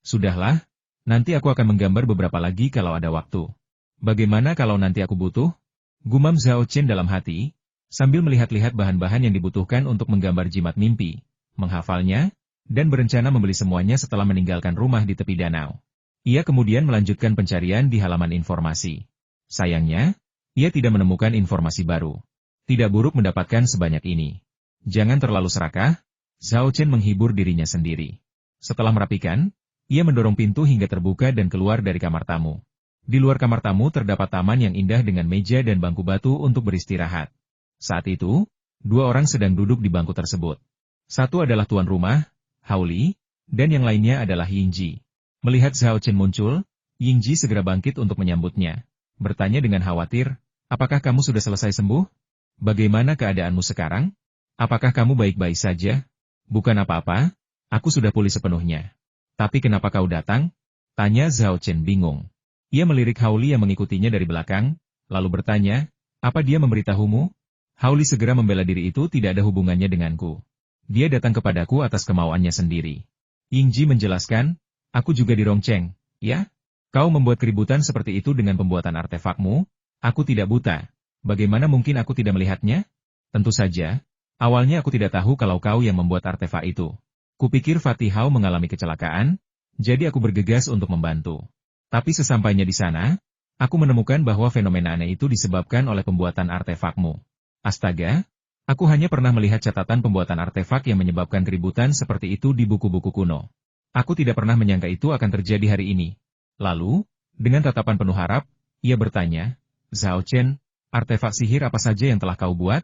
Sudahlah, nanti aku akan menggambar beberapa lagi kalau ada waktu. Bagaimana kalau nanti aku butuh? Gumam Zhao Chen dalam hati, sambil melihat-lihat bahan-bahan yang dibutuhkan untuk menggambar jimat mimpi, menghafalnya, dan berencana membeli semuanya setelah meninggalkan rumah di tepi danau. Ia kemudian melanjutkan pencarian di halaman informasi. Sayangnya, ia tidak menemukan informasi baru. Tidak buruk mendapatkan sebanyak ini. Jangan terlalu serakah, Zhao Chen menghibur dirinya sendiri. Setelah merapikan, ia mendorong pintu hingga terbuka dan keluar dari kamar tamu. Di luar kamar tamu terdapat taman yang indah dengan meja dan bangku batu untuk beristirahat. Saat itu, dua orang sedang duduk di bangku tersebut. Satu adalah tuan rumah, Hao Li, dan yang lainnya adalah Yingji. Melihat Zhao Chen muncul, Yingji segera bangkit untuk menyambutnya. Bertanya dengan khawatir, apakah kamu sudah selesai sembuh? Bagaimana keadaanmu sekarang? Apakah kamu baik-baik saja? Bukan apa-apa, aku sudah pulih sepenuhnya. Tapi kenapa kau datang? Tanya Zhao Chen bingung. Ia melirik Hao Li yang mengikutinya dari belakang, lalu bertanya, apa dia memberitahumu? Hao Li segera membela diri itu tidak ada hubungannya denganku. Dia datang kepadaku atas kemauannya sendiri. Yingji menjelaskan, aku juga dironceng, ya? Kau membuat keributan seperti itu dengan pembuatan artefakmu? Aku tidak buta. Bagaimana mungkin aku tidak melihatnya? Tentu saja, awalnya aku tidak tahu kalau kau yang membuat artefak itu. Kupikir Fatih Hao mengalami kecelakaan, jadi aku bergegas untuk membantu. Tapi sesampainya di sana, aku menemukan bahwa fenomena aneh itu disebabkan oleh pembuatan artefakmu. Astaga, aku hanya pernah melihat catatan pembuatan artefak yang menyebabkan keributan seperti itu di buku-buku kuno. Aku tidak pernah menyangka itu akan terjadi hari ini. Lalu, dengan tatapan penuh harap, ia bertanya, Zhao Chen, artefak sihir apa saja yang telah kau buat?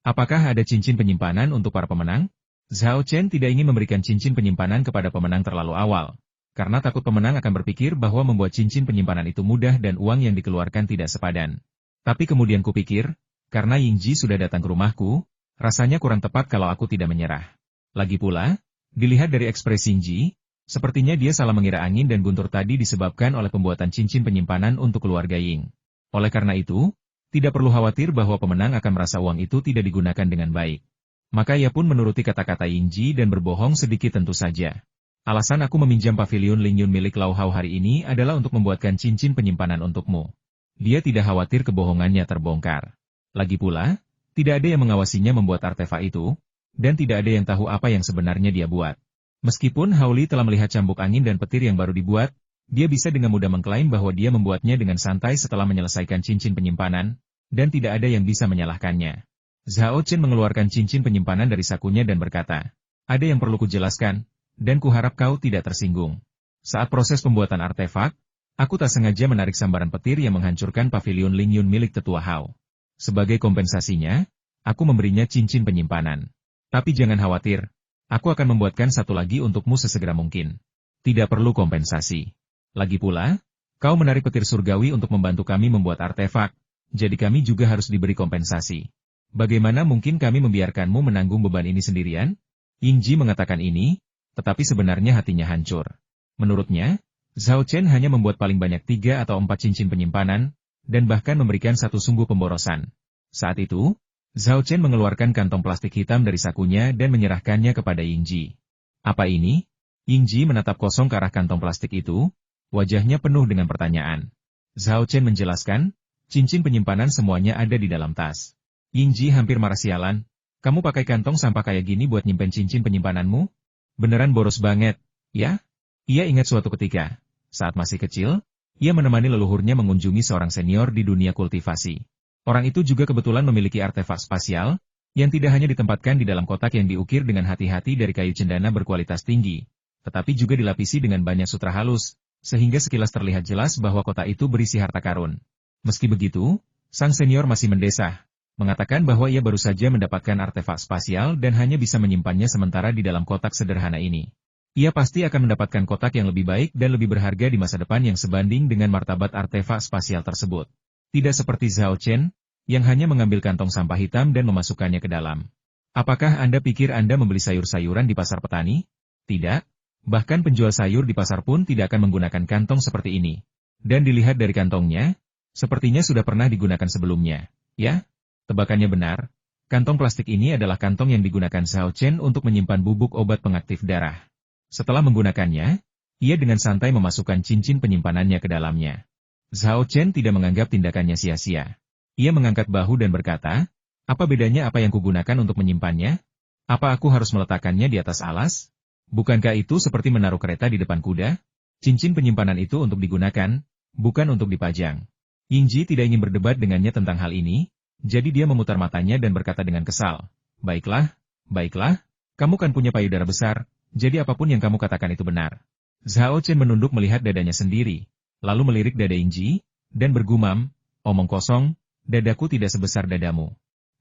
Apakah ada cincin penyimpanan untuk para pemenang? Zhao Chen tidak ingin memberikan cincin penyimpanan kepada pemenang terlalu awal, karena takut pemenang akan berpikir bahwa membuat cincin penyimpanan itu mudah dan uang yang dikeluarkan tidak sepadan. Tapi kemudian kupikir, karena Yingji sudah datang ke rumahku, rasanya kurang tepat kalau aku tidak menyerah. Lagi pula, dilihat dari ekspresi Yingji, sepertinya dia salah mengira angin dan guntur tadi disebabkan oleh pembuatan cincin penyimpanan untuk keluarga Ying. Oleh karena itu, tidak perlu khawatir bahwa pemenang akan merasa uang itu tidak digunakan dengan baik. Maka ia pun menuruti kata-kata Yingji dan berbohong sedikit tentu saja. Alasan aku meminjam pavilion Lingyun milik Lau Hao hari ini adalah untuk membuatkan cincin penyimpanan untukmu. Dia tidak khawatir kebohongannya terbongkar. Lagi pula, tidak ada yang mengawasinya membuat artefak itu, dan tidak ada yang tahu apa yang sebenarnya dia buat. Meskipun Hao Li telah melihat cambuk angin dan petir yang baru dibuat, dia bisa dengan mudah mengklaim bahwa dia membuatnya dengan santai setelah menyelesaikan cincin penyimpanan, dan tidak ada yang bisa menyalahkannya. Zhao Chen mengeluarkan cincin penyimpanan dari sakunya dan berkata, ada yang perlu kujelaskan, dan kuharap kau tidak tersinggung. Saat proses pembuatan artefak, aku tak sengaja menarik sambaran petir yang menghancurkan pavilion Lingyun milik tetua Hao. Sebagai kompensasinya, aku memberinya cincin penyimpanan. Tapi jangan khawatir, aku akan membuatkan satu lagi untukmu sesegera mungkin. Tidak perlu kompensasi. Lagi pula, kau menarik petir surgawi untuk membantu kami membuat artefak, jadi kami juga harus diberi kompensasi. Bagaimana mungkin kami membiarkanmu menanggung beban ini sendirian? Yingji mengatakan ini, tetapi sebenarnya hatinya hancur. Menurutnya, Zhao Chen hanya membuat paling banyak 3 atau 4 cincin penyimpanan, dan bahkan memberikan satu sumbu pemborosan. Saat itu, Zhao Chen mengeluarkan kantong plastik hitam dari sakunya dan menyerahkannya kepada Yingji. Apa ini? Yingji menatap kosong ke arah kantong plastik itu, wajahnya penuh dengan pertanyaan. Zhao Chen menjelaskan, cincin penyimpanan semuanya ada di dalam tas. Yingji hampir marah sialan, kamu pakai kantong sampah kayak gini buat nyimpen cincin penyimpananmu? Beneran boros banget, ya? Ia ingat suatu ketika, saat masih kecil, ia menemani leluhurnya mengunjungi seorang senior di dunia kultivasi. Orang itu juga kebetulan memiliki artefak spasial, yang tidak hanya ditempatkan di dalam kotak yang diukir dengan hati-hati dari kayu cendana berkualitas tinggi, tetapi juga dilapisi dengan banyak sutra halus, sehingga sekilas terlihat jelas bahwa kotak itu berisi harta karun. Meski begitu, sang senior masih mendesah, mengatakan bahwa ia baru saja mendapatkan artefak spasial dan hanya bisa menyimpannya sementara di dalam kotak sederhana ini. Ia pasti akan mendapatkan kotak yang lebih baik dan lebih berharga di masa depan yang sebanding dengan martabat artefak spasial tersebut. Tidak seperti Zhao Chen, yang hanya mengambil kantong sampah hitam dan memasukkannya ke dalam. Apakah Anda pikir Anda membeli sayur-sayuran di pasar petani? Tidak. Bahkan penjual sayur di pasar pun tidak akan menggunakan kantong seperti ini. Dan dilihat dari kantongnya, sepertinya sudah pernah digunakan sebelumnya. Ya? Tebakannya benar, kantong plastik ini adalah kantong yang digunakan Zhao Chen untuk menyimpan bubuk obat pengaktif darah. Setelah menggunakannya, Ia dengan santai memasukkan cincin penyimpanannya ke dalamnya. Zhao Chen tidak menganggap tindakannya sia-sia. Ia mengangkat bahu dan berkata, apa bedanya apa yang kugunakan untuk menyimpannya? Apa aku harus meletakkannya di atas alas? Bukankah itu seperti menaruh kereta di depan kuda? Cincin penyimpanan itu untuk digunakan, bukan untuk dipajang. Yingji tidak ingin berdebat dengannya tentang hal ini, jadi dia memutar matanya dan berkata dengan kesal, baiklah, baiklah, kamu kan punya payudara besar, jadi apapun yang kamu katakan itu benar. Zhao Chen menunduk melihat dadanya sendiri, lalu melirik dada Yingji, dan bergumam, omong kosong, dadaku tidak sebesar dadamu.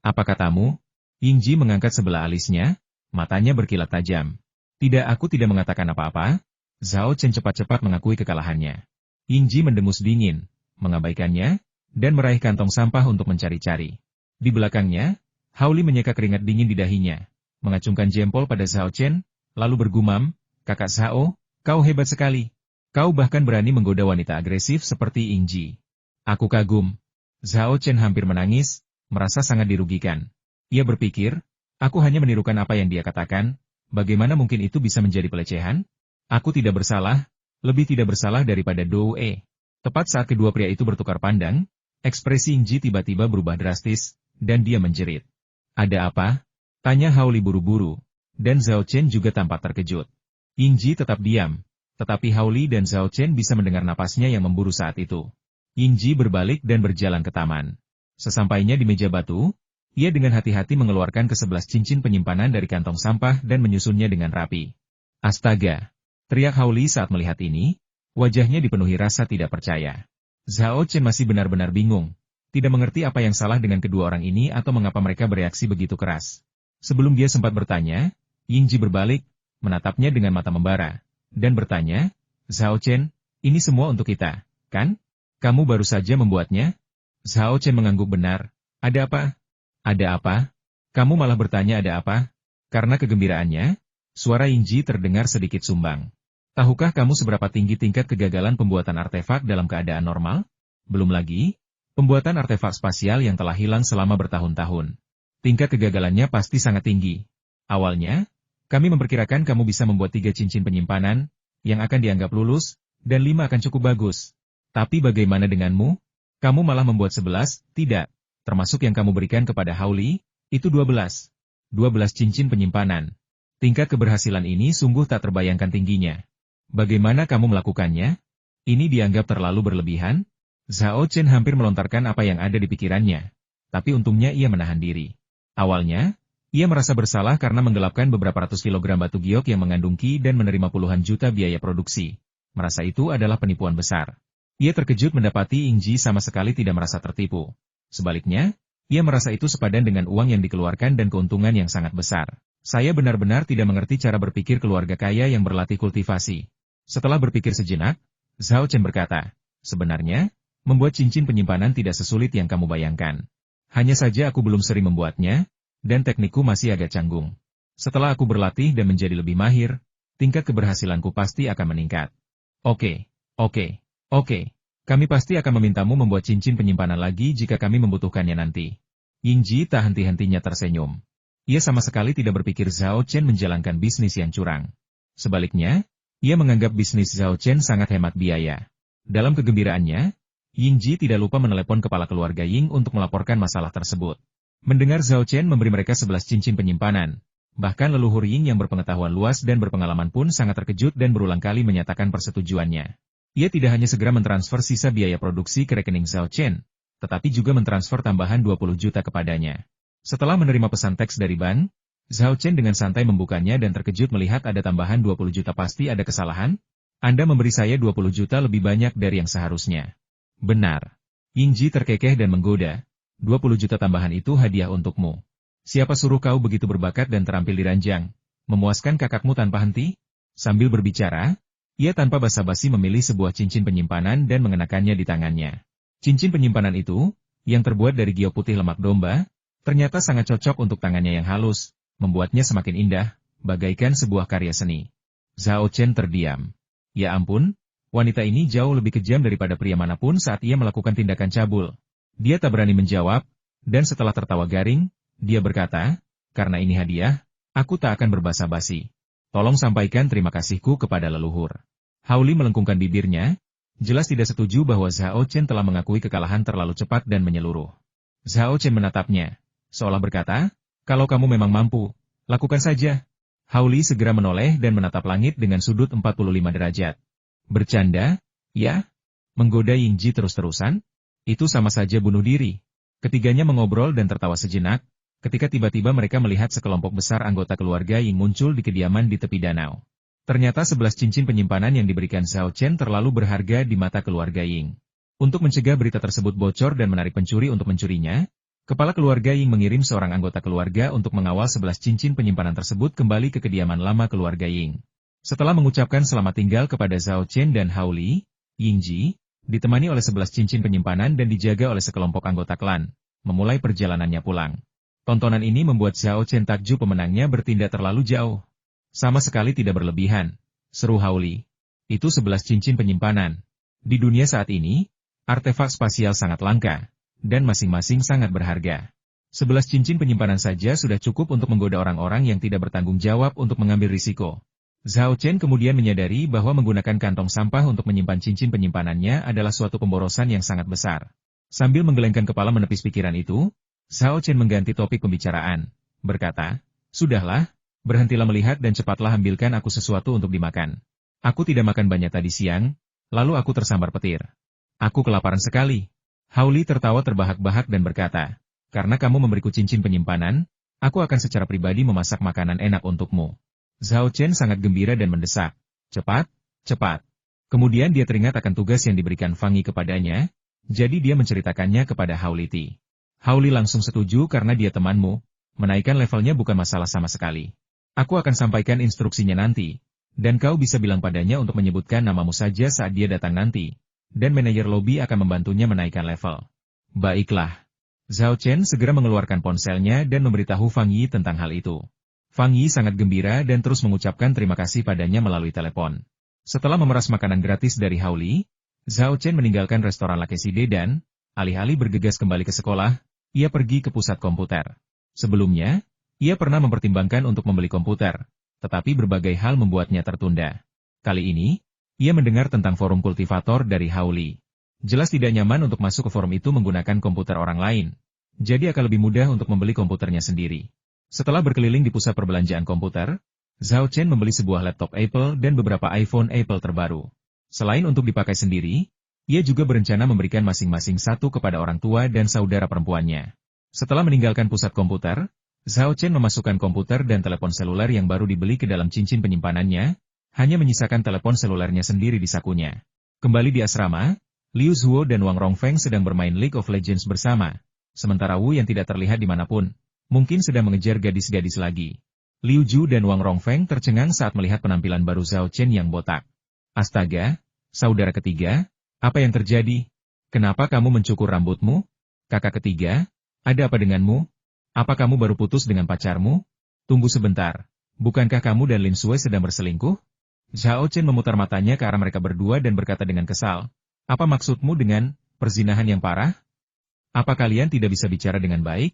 Apa katamu? Yingji mengangkat sebelah alisnya, matanya berkilat tajam. Tidak, aku tidak mengatakan apa-apa. Zhao Chen cepat-cepat mengakui kekalahannya. Yingji mendengus dingin, mengabaikannya, dan meraih kantong sampah untuk mencari-cari. Di belakangnya, Hao Li menyeka keringat dingin di dahinya, mengacungkan jempol pada Zhao Chen, lalu bergumam, kakak Zhao, kau hebat sekali. Kau bahkan berani menggoda wanita agresif seperti Yingji. Aku kagum. Zhao Chen hampir menangis, merasa sangat dirugikan. Ia berpikir, aku hanya menirukan apa yang dia katakan, bagaimana mungkin itu bisa menjadi pelecehan? Aku tidak bersalah, lebih tidak bersalah daripada Dou E. Tepat saat kedua pria itu bertukar pandang, ekspresi Yingji tiba-tiba berubah drastis, dan dia menjerit. Ada apa? Tanya Hao Li buru-buru, dan Zhao Chen juga tampak terkejut. Yingji tetap diam, tetapi Hao Li dan Zhao Chen bisa mendengar napasnya yang memburu saat itu. Yingji berbalik dan berjalan ke taman. Sesampainya di meja batu, ia dengan hati-hati mengeluarkan ke-11 cincin penyimpanan dari kantong sampah dan menyusunnya dengan rapi. Astaga! Teriak Hao Li saat melihat ini. Wajahnya dipenuhi rasa tidak percaya. Zhao Chen masih benar-benar bingung, tidak mengerti apa yang salah dengan kedua orang ini atau mengapa mereka bereaksi begitu keras. Sebelum dia sempat bertanya, Yingji berbalik, menatapnya dengan mata membara, dan bertanya, Zhao Chen, ini semua untuk kita, kan? Kamu baru saja membuatnya? Zhao Chen mengangguk benar. Ada apa? Ada apa? Kamu malah bertanya ada apa? Karena kegembiraannya, suara Yingji terdengar sedikit sumbang. Tahukah kamu seberapa tinggi tingkat kegagalan pembuatan artefak dalam keadaan normal? Belum lagi, pembuatan artefak spasial yang telah hilang selama bertahun-tahun. Tingkat kegagalannya pasti sangat tinggi. Awalnya, kami memperkirakan kamu bisa membuat 3 cincin penyimpanan, yang akan dianggap lulus, dan 5 akan cukup bagus. Tapi bagaimana denganmu? Kamu malah membuat 11, tidak. Termasuk yang kamu berikan kepada Hao Li, itu 12. 12 cincin penyimpanan. Tingkat keberhasilan ini sungguh tak terbayangkan tingginya. Bagaimana kamu melakukannya? Ini dianggap terlalu berlebihan? Zhao Chen hampir melontarkan apa yang ada di pikirannya. Tapi untungnya ia menahan diri. Awalnya, ia merasa bersalah karena menggelapkan beberapa ratus kilogram batu giok yang mengandung Qi dan menerima puluhan juta biaya produksi. Merasa itu adalah penipuan besar. Ia terkejut mendapati Yingji sama sekali tidak merasa tertipu. Sebaliknya, ia merasa itu sepadan dengan uang yang dikeluarkan dan keuntungan yang sangat besar. Saya benar-benar tidak mengerti cara berpikir keluarga kaya yang berlatih kultivasi. Setelah berpikir sejenak, Zhao Chen berkata, sebenarnya, membuat cincin penyimpanan tidak sesulit yang kamu bayangkan. Hanya saja aku belum sering membuatnya, dan teknikku masih agak canggung. Setelah aku berlatih dan menjadi lebih mahir, tingkat keberhasilanku pasti akan meningkat. Oke. Kami pasti akan memintamu membuat cincin penyimpanan lagi jika kami membutuhkannya nanti. Yingji tak henti-hentinya tersenyum. Ia sama sekali tidak berpikir Zhao Chen menjalankan bisnis yang curang. Sebaliknya, ia menganggap bisnis Zhao Chen sangat hemat biaya. Dalam kegembiraannya, Yingji tidak lupa menelepon kepala keluarga Ying untuk melaporkan masalah tersebut. Mendengar Zhao Chen memberi mereka 11 cincin penyimpanan, bahkan leluhur Ying yang berpengetahuan luas dan berpengalaman pun sangat terkejut dan berulang kali menyatakan persetujuannya. Ia tidak hanya segera mentransfer sisa biaya produksi ke rekening Zhao Chen, tetapi juga mentransfer tambahan 20 juta kepadanya. Setelah menerima pesan teks dari bank, Zhao Chen dengan santai membukanya dan terkejut melihat ada tambahan 20 juta. Pasti ada kesalahan? Anda memberi saya 20 juta lebih banyak dari yang seharusnya. Benar. Yingji terkekeh dan menggoda. 20 juta tambahan itu hadiah untukmu. Siapa suruh kau begitu berbakat dan terampil di ranjang? Memuaskan kakakmu tanpa henti? Sambil berbicara, ia tanpa basa-basi memilih sebuah cincin penyimpanan dan mengenakannya di tangannya. Cincin penyimpanan itu, yang terbuat dari giok putih lemak domba, ternyata sangat cocok untuk tangannya yang halus, membuatnya semakin indah, bagaikan sebuah karya seni. Zhao Chen terdiam. Ya ampun, wanita ini jauh lebih kejam daripada pria manapun saat ia melakukan tindakan cabul. Dia tak berani menjawab, dan setelah tertawa garing, dia berkata, karena ini hadiah, aku tak akan berbasa-basi. Tolong sampaikan terima kasihku kepada leluhur. Hao Li melengkungkan bibirnya, jelas tidak setuju bahwa Zhao Chen telah mengakui kekalahan terlalu cepat dan menyeluruh. Zhao Chen menatapnya, seolah berkata, kalau kamu memang mampu, lakukan saja. Hao Li segera menoleh dan menatap langit dengan sudut 45 derajat. Bercanda? Ya? Menggoda Yingji terus-terusan? Itu sama saja bunuh diri. Ketiganya mengobrol dan tertawa sejenak, ketika tiba-tiba mereka melihat sekelompok besar anggota keluarga Ying muncul di kediaman di tepi danau. Ternyata 11 cincin penyimpanan yang diberikan Zhao Chen terlalu berharga di mata keluarga Ying. Untuk mencegah berita tersebut bocor dan menarik pencuri untuk mencurinya, kepala keluarga Ying mengirim seorang anggota keluarga untuk mengawal 11 cincin penyimpanan tersebut kembali ke kediaman lama keluarga Ying. Setelah mengucapkan selamat tinggal kepada Zhao Chen dan Hao Li, Yingji, ditemani oleh 11 cincin penyimpanan dan dijaga oleh sekelompok anggota klan, memulai perjalanannya pulang. Tontonan ini membuat Zhao Chen takjub pemenangnya bertindak terlalu jauh. Sama sekali tidak berlebihan, seru Hao Li. Itu 11 cincin penyimpanan. Di dunia saat ini, artefak spasial sangat langka, dan masing-masing sangat berharga. 11 cincin penyimpanan saja sudah cukup untuk menggoda orang-orang yang tidak bertanggung jawab untuk mengambil risiko. Zhao Chen kemudian menyadari bahwa menggunakan kantong sampah untuk menyimpan cincin penyimpanannya adalah suatu pemborosan yang sangat besar. Sambil menggelengkan kepala menepis pikiran itu, Zhao Chen mengganti topik pembicaraan, berkata, sudahlah, berhentilah melihat dan cepatlah ambilkan aku sesuatu untuk dimakan. Aku tidak makan banyak tadi siang, lalu aku tersambar petir. Aku kelaparan sekali. Hao Li tertawa terbahak-bahak dan berkata, karena kamu memberiku cincin penyimpanan, aku akan secara pribadi memasak makanan enak untukmu. Zhao Chen sangat gembira dan mendesak, cepat, cepat. Kemudian dia teringat akan tugas yang diberikan Fang Yi kepadanya, jadi dia menceritakannya kepada Hao Li Ti. Hao Li langsung setuju karena dia temanmu, menaikkan levelnya bukan masalah sama sekali. Aku akan sampaikan instruksinya nanti, dan kau bisa bilang padanya untuk menyebutkan namamu saja saat dia datang nanti, dan manajer lobi akan membantunya menaikkan level. Baiklah. Zhao Chen segera mengeluarkan ponselnya dan memberitahu Fang Yi tentang hal itu. Fang Yi sangat gembira dan terus mengucapkan terima kasih padanya melalui telepon. Setelah memeras makanan gratis dari Hao Li, Zhao Chen meninggalkan restoran Lakeside dan, alih-alih bergegas kembali ke sekolah, ia pergi ke pusat komputer. Sebelumnya, ia pernah mempertimbangkan untuk membeli komputer, tetapi berbagai hal membuatnya tertunda. Kali ini, ia mendengar tentang forum kultivator dari Hao Li. Jelas tidak nyaman untuk masuk ke forum itu menggunakan komputer orang lain, jadi akan lebih mudah untuk membeli komputernya sendiri. Setelah berkeliling di pusat perbelanjaan komputer, Zhao Chen membeli sebuah laptop Apple dan beberapa iPhone Apple terbaru. Selain untuk dipakai sendiri, ia juga berencana memberikan masing-masing satu kepada orang tua dan saudara perempuannya. Setelah meninggalkan pusat komputer, Zhao Chen memasukkan komputer dan telepon seluler yang baru dibeli ke dalam cincin penyimpanannya, hanya menyisakan telepon selulernya sendiri di sakunya. Kembali di asrama, Liu Zuo dan Wang Rongfeng sedang bermain League of Legends bersama, sementara Wu yang tidak terlihat dimanapun, mungkin sedang mengejar gadis-gadis lagi. Liu Ju dan Wang Rongfeng tercengang saat melihat penampilan baru Zhao Chen yang botak. Astaga, saudara ketiga, apa yang terjadi? Kenapa kamu mencukur rambutmu? Kakak ketiga, ada apa denganmu? Apa kamu baru putus dengan pacarmu? Tunggu sebentar, bukankah kamu dan Lin Sui sedang berselingkuh? Zhao Chen memutar matanya ke arah mereka berdua dan berkata dengan kesal, apa maksudmu dengan perzinahan yang parah? Apa kalian tidak bisa bicara dengan baik?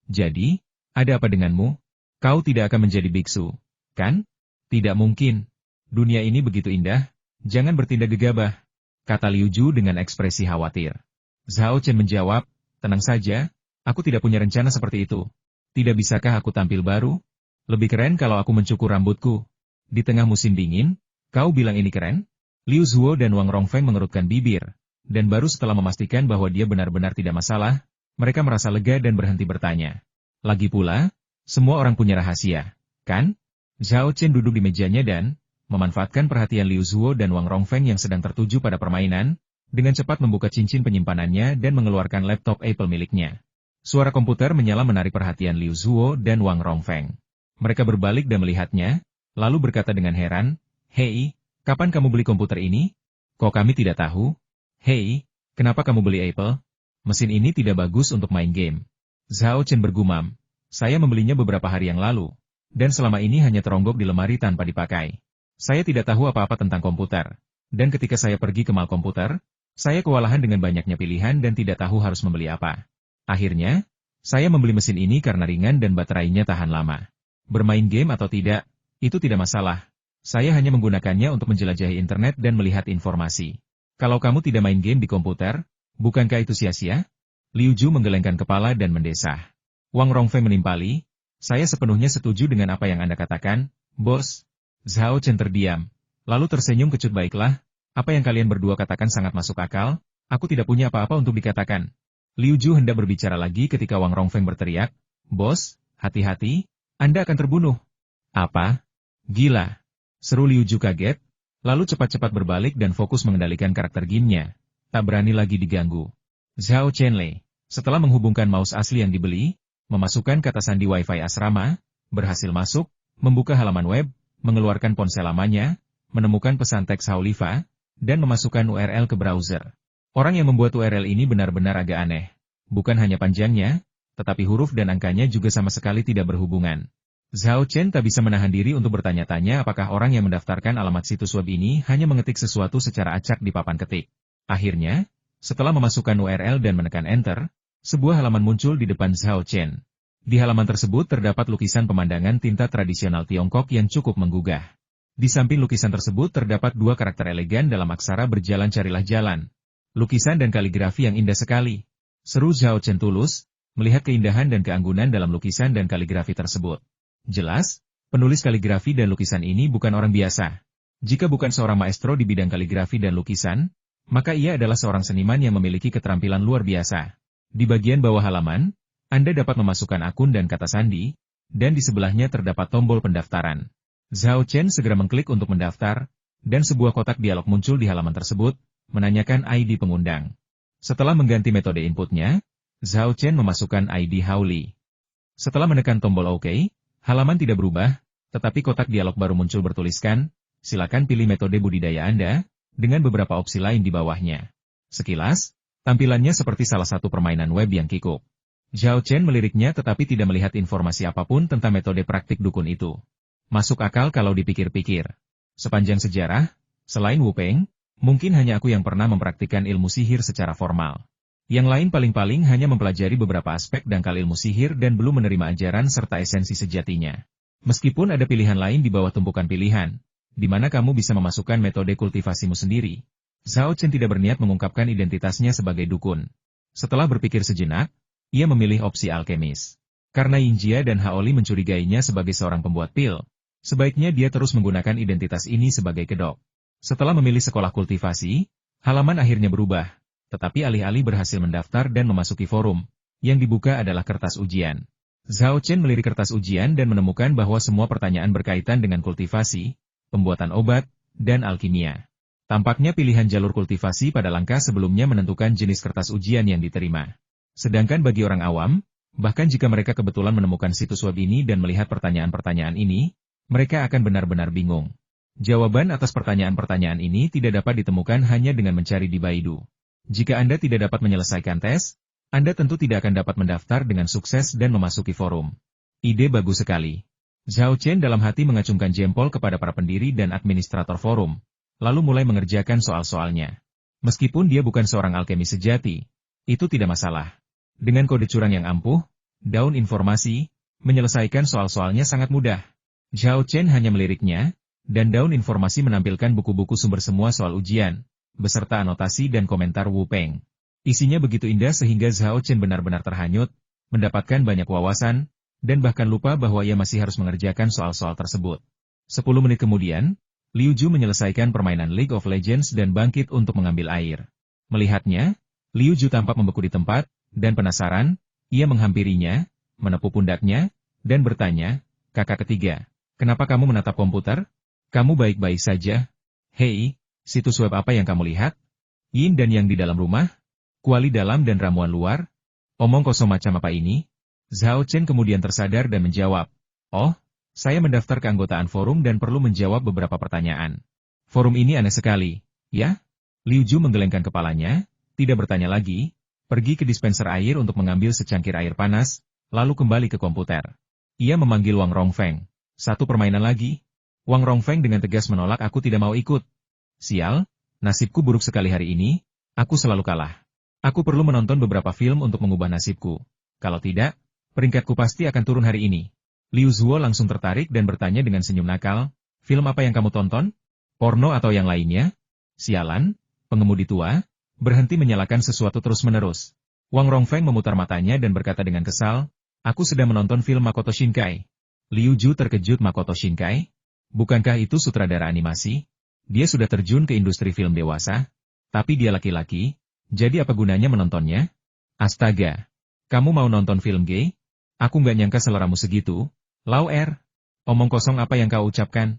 Jadi, ada apa denganmu? Kau tidak akan menjadi biksu, kan? Tidak mungkin. Dunia ini begitu indah, jangan bertindak gegabah, kata Liu Ju dengan ekspresi khawatir. Zhao Chen menjawab, tenang saja, aku tidak punya rencana seperti itu. Tidak bisakah aku tampil baru? Lebih keren kalau aku mencukur rambutku. Di tengah musim dingin, kau bilang ini keren? Liu Zuo dan Wang Rongfeng mengerutkan bibir, dan baru setelah memastikan bahwa dia benar-benar tidak masalah, mereka merasa lega dan berhenti bertanya. Lagi pula, semua orang punya rahasia, kan? Zhao Chen duduk di mejanya dan, memanfaatkan perhatian Liu Zuo dan Wang Rongfeng yang sedang tertuju pada permainan, dengan cepat membuka cincin penyimpanannya dan mengeluarkan laptop Apple miliknya. Suara komputer menyala menarik perhatian Liu Zuo dan Wang Rongfeng. Mereka berbalik dan melihatnya, lalu berkata dengan heran, hei, kapan kamu beli komputer ini? Kok kami tidak tahu? Hei, kenapa kamu beli Apple? Mesin ini tidak bagus untuk main game. Zhao Chen bergumam, saya membelinya beberapa hari yang lalu, dan selama ini hanya teronggok di lemari tanpa dipakai. Saya tidak tahu apa-apa tentang komputer, dan ketika saya pergi ke mal komputer, saya kewalahan dengan banyaknya pilihan dan tidak tahu harus membeli apa. Akhirnya, saya membeli mesin ini karena ringan dan baterainya tahan lama. Bermain game atau tidak, itu tidak masalah. Saya hanya menggunakannya untuk menjelajahi internet dan melihat informasi. Kalau kamu tidak main game di komputer, bukankah itu sia-sia? Liu Ju menggelengkan kepala dan mendesah. Wang Rongfei menimpali, saya sepenuhnya setuju dengan apa yang Anda katakan, Bos. Zhao Chen terdiam, lalu tersenyum kecut. Baiklah, apa yang kalian berdua katakan sangat masuk akal, aku tidak punya apa-apa untuk dikatakan. Liu Ju hendak berbicara lagi ketika Wang Rongfei berteriak, Bos, hati-hati, Anda akan terbunuh. Apa? Gila. Seru Liu Ju kaget, lalu cepat-cepat berbalik dan fokus mengendalikan karakter gamenya. Tak berani lagi diganggu. Zhao Chenlei, setelah menghubungkan mouse asli yang dibeli, memasukkan kata sandi Wi-Fi asrama, berhasil masuk, membuka halaman web, mengeluarkan ponsel lamanya, menemukan pesan teks Hauliva, dan memasukkan URL ke browser. Orang yang membuat URL ini benar-benar agak aneh. Bukan hanya panjangnya, tetapi huruf dan angkanya juga sama sekali tidak berhubungan. Zhao Chen tak bisa menahan diri untuk bertanya-tanya apakah orang yang mendaftarkan alamat situs web ini hanya mengetik sesuatu secara acak di papan ketik. Akhirnya, setelah memasukkan URL dan menekan Enter, sebuah halaman muncul di depan Zhao Chen. Di halaman tersebut terdapat lukisan pemandangan tinta tradisional Tiongkok yang cukup menggugah. Di samping lukisan tersebut terdapat dua karakter elegan dalam aksara berjalan carilah jalan. Lukisan dan kaligrafi yang indah sekali. Seru Zhao Chen tulus, melihat keindahan dan keanggunan dalam lukisan dan kaligrafi tersebut. Jelas, penulis kaligrafi dan lukisan ini bukan orang biasa. Jika bukan seorang maestro di bidang kaligrafi dan lukisan, maka ia adalah seorang seniman yang memiliki keterampilan luar biasa. Di bagian bawah halaman, Anda dapat memasukkan akun dan kata sandi, dan di sebelahnya terdapat tombol pendaftaran. Zhao Chen segera mengklik untuk mendaftar, dan sebuah kotak dialog muncul di halaman tersebut, menanyakan ID pengundang. Setelah mengganti metode inputnya, Zhao Chen memasukkan ID Hauli. Setelah menekan tombol OK, halaman tidak berubah, tetapi kotak dialog baru muncul bertuliskan, silakan pilih metode budidaya Anda, dengan beberapa opsi lain di bawahnya. Sekilas, tampilannya seperti salah satu permainan web yang kikuk. Zhao Chen meliriknya tetapi tidak melihat informasi apapun tentang metode praktik dukun itu. Masuk akal kalau dipikir-pikir. Sepanjang sejarah, selain Wu Peng, mungkin hanya aku yang pernah mempraktikkan ilmu sihir secara formal. Yang lain paling-paling hanya mempelajari beberapa aspek dangkal ilmu sihir dan belum menerima ajaran serta esensi sejatinya. Meskipun ada pilihan lain di bawah tumpukan pilihan, di mana kamu bisa memasukkan metode kultivasimu sendiri, Zhao Chen tidak berniat mengungkapkan identitasnya sebagai dukun. Setelah berpikir sejenak, ia memilih opsi alkemis. Karena Yingjia dan Haoli mencurigainya sebagai seorang pembuat pil, sebaiknya dia terus menggunakan identitas ini sebagai kedok. Setelah memilih sekolah kultivasi, halaman akhirnya berubah. Tetapi alih-alih berhasil mendaftar dan memasuki forum, yang dibuka adalah kertas ujian. Zhao Chen melirik kertas ujian dan menemukan bahwa semua pertanyaan berkaitan dengan kultivasi, pembuatan obat, dan alkimia. Tampaknya pilihan jalur kultivasi pada langkah sebelumnya menentukan jenis kertas ujian yang diterima. Sedangkan bagi orang awam, bahkan jika mereka kebetulan menemukan situs web ini dan melihat pertanyaan-pertanyaan ini, mereka akan benar-benar bingung. Jawaban atas pertanyaan-pertanyaan ini tidak dapat ditemukan hanya dengan mencari di Baidu. Jika Anda tidak dapat menyelesaikan tes, Anda tentu tidak akan dapat mendaftar dengan sukses dan memasuki forum. Ide bagus sekali. Zhao Chen dalam hati mengacungkan jempol kepada para pendiri dan administrator forum, lalu mulai mengerjakan soal-soalnya. Meskipun dia bukan seorang alkemis sejati, itu tidak masalah. Dengan kode curang yang ampuh, daun informasi, menyelesaikan soal-soalnya sangat mudah. Zhao Chen hanya meliriknya, dan daun informasi menampilkan buku-buku sumber semua soal ujian, beserta anotasi dan komentar Wu Peng. Isinya begitu indah sehingga Zhao Chen benar-benar terhanyut, mendapatkan banyak wawasan, dan bahkan lupa bahwa ia masih harus mengerjakan soal-soal tersebut. 10 menit kemudian, Liu Ju menyelesaikan permainan League of Legends dan bangkit untuk mengambil air. Melihatnya, Liu Ju tampak membeku di tempat, dan penasaran, ia menghampirinya, menepuk pundaknya, dan bertanya, "Kakak ketiga, kenapa kamu menatap komputer? Kamu baik-baik saja?" "Hei, situs web apa yang kamu lihat? Yin dan yang di dalam rumah? Kuali dalam dan ramuan luar? Omong kosong macam apa ini?" Zhao Chen kemudian tersadar dan menjawab, "Oh, saya mendaftar keanggotaan forum dan perlu menjawab beberapa pertanyaan. Forum ini aneh sekali, ya?" Liu Ju menggelengkan kepalanya, tidak bertanya lagi, pergi ke dispenser air untuk mengambil secangkir air panas, lalu kembali ke komputer. Ia memanggil Wang Rongfeng. "Satu permainan lagi?" Wang Rongfeng dengan tegas menolak. "Aku tidak mau ikut." "Sial, nasibku buruk sekali hari ini, aku selalu kalah. Aku perlu menonton beberapa film untuk mengubah nasibku. Kalau tidak, peringkatku pasti akan turun hari ini." Liu Zuo langsung tertarik dan bertanya dengan senyum nakal, Film apa yang kamu tonton? Porno atau yang lainnya? Sialan, pengemudi tua, berhenti menyalakan sesuatu terus-menerus. Wang Rongfeng memutar matanya dan berkata dengan kesal, aku sedang menonton film Makoto Shinkai. Liu Ju terkejut. Makoto Shinkai? Bukankah itu sutradara animasi? Dia sudah terjun ke industri film dewasa. Tapi dia laki-laki, jadi apa gunanya menontonnya? Astaga, kamu mau nonton film gay? Aku nggak nyangka seleramu segitu. Lau Er, omong kosong apa yang kau ucapkan?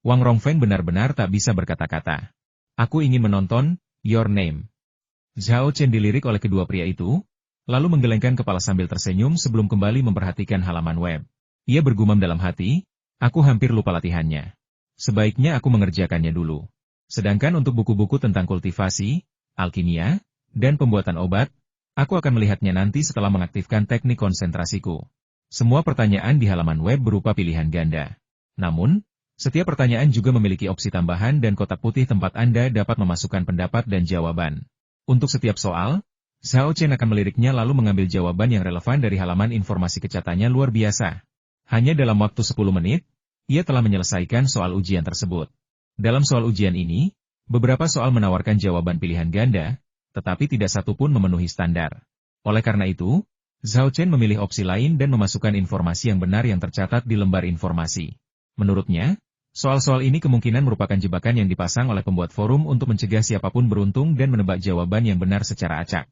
Wang Rongfeng benar-benar tak bisa berkata-kata. Aku ingin menonton Your Name. Zhao Chen dilirik oleh kedua pria itu, lalu menggelengkan kepala sambil tersenyum sebelum kembali memperhatikan halaman web. Ia bergumam dalam hati, aku hampir lupa latihannya. Sebaiknya aku mengerjakannya dulu. Sedangkan untuk buku-buku tentang kultivasi, alkimia, dan pembuatan obat, aku akan melihatnya nanti setelah mengaktifkan teknik konsentrasiku. Semua pertanyaan di halaman web berupa pilihan ganda. Namun, setiap pertanyaan juga memiliki opsi tambahan dan kotak putih tempat Anda dapat memasukkan pendapat dan jawaban. Untuk setiap soal, Zhao Chen akan meliriknya lalu mengambil jawaban yang relevan dari halaman informasi. Kecatannya luar biasa. Hanya dalam waktu 10 menit, ia telah menyelesaikan soal ujian tersebut. Dalam soal ujian ini, beberapa soal menawarkan jawaban pilihan ganda, tetapi tidak satu pun memenuhi standar. Oleh karena itu, Zhao Chen memilih opsi lain dan memasukkan informasi yang benar yang tercatat di lembar informasi. Menurutnya, soal-soal ini kemungkinan merupakan jebakan yang dipasang oleh pembuat forum untuk mencegah siapapun beruntung dan menebak jawaban yang benar secara acak.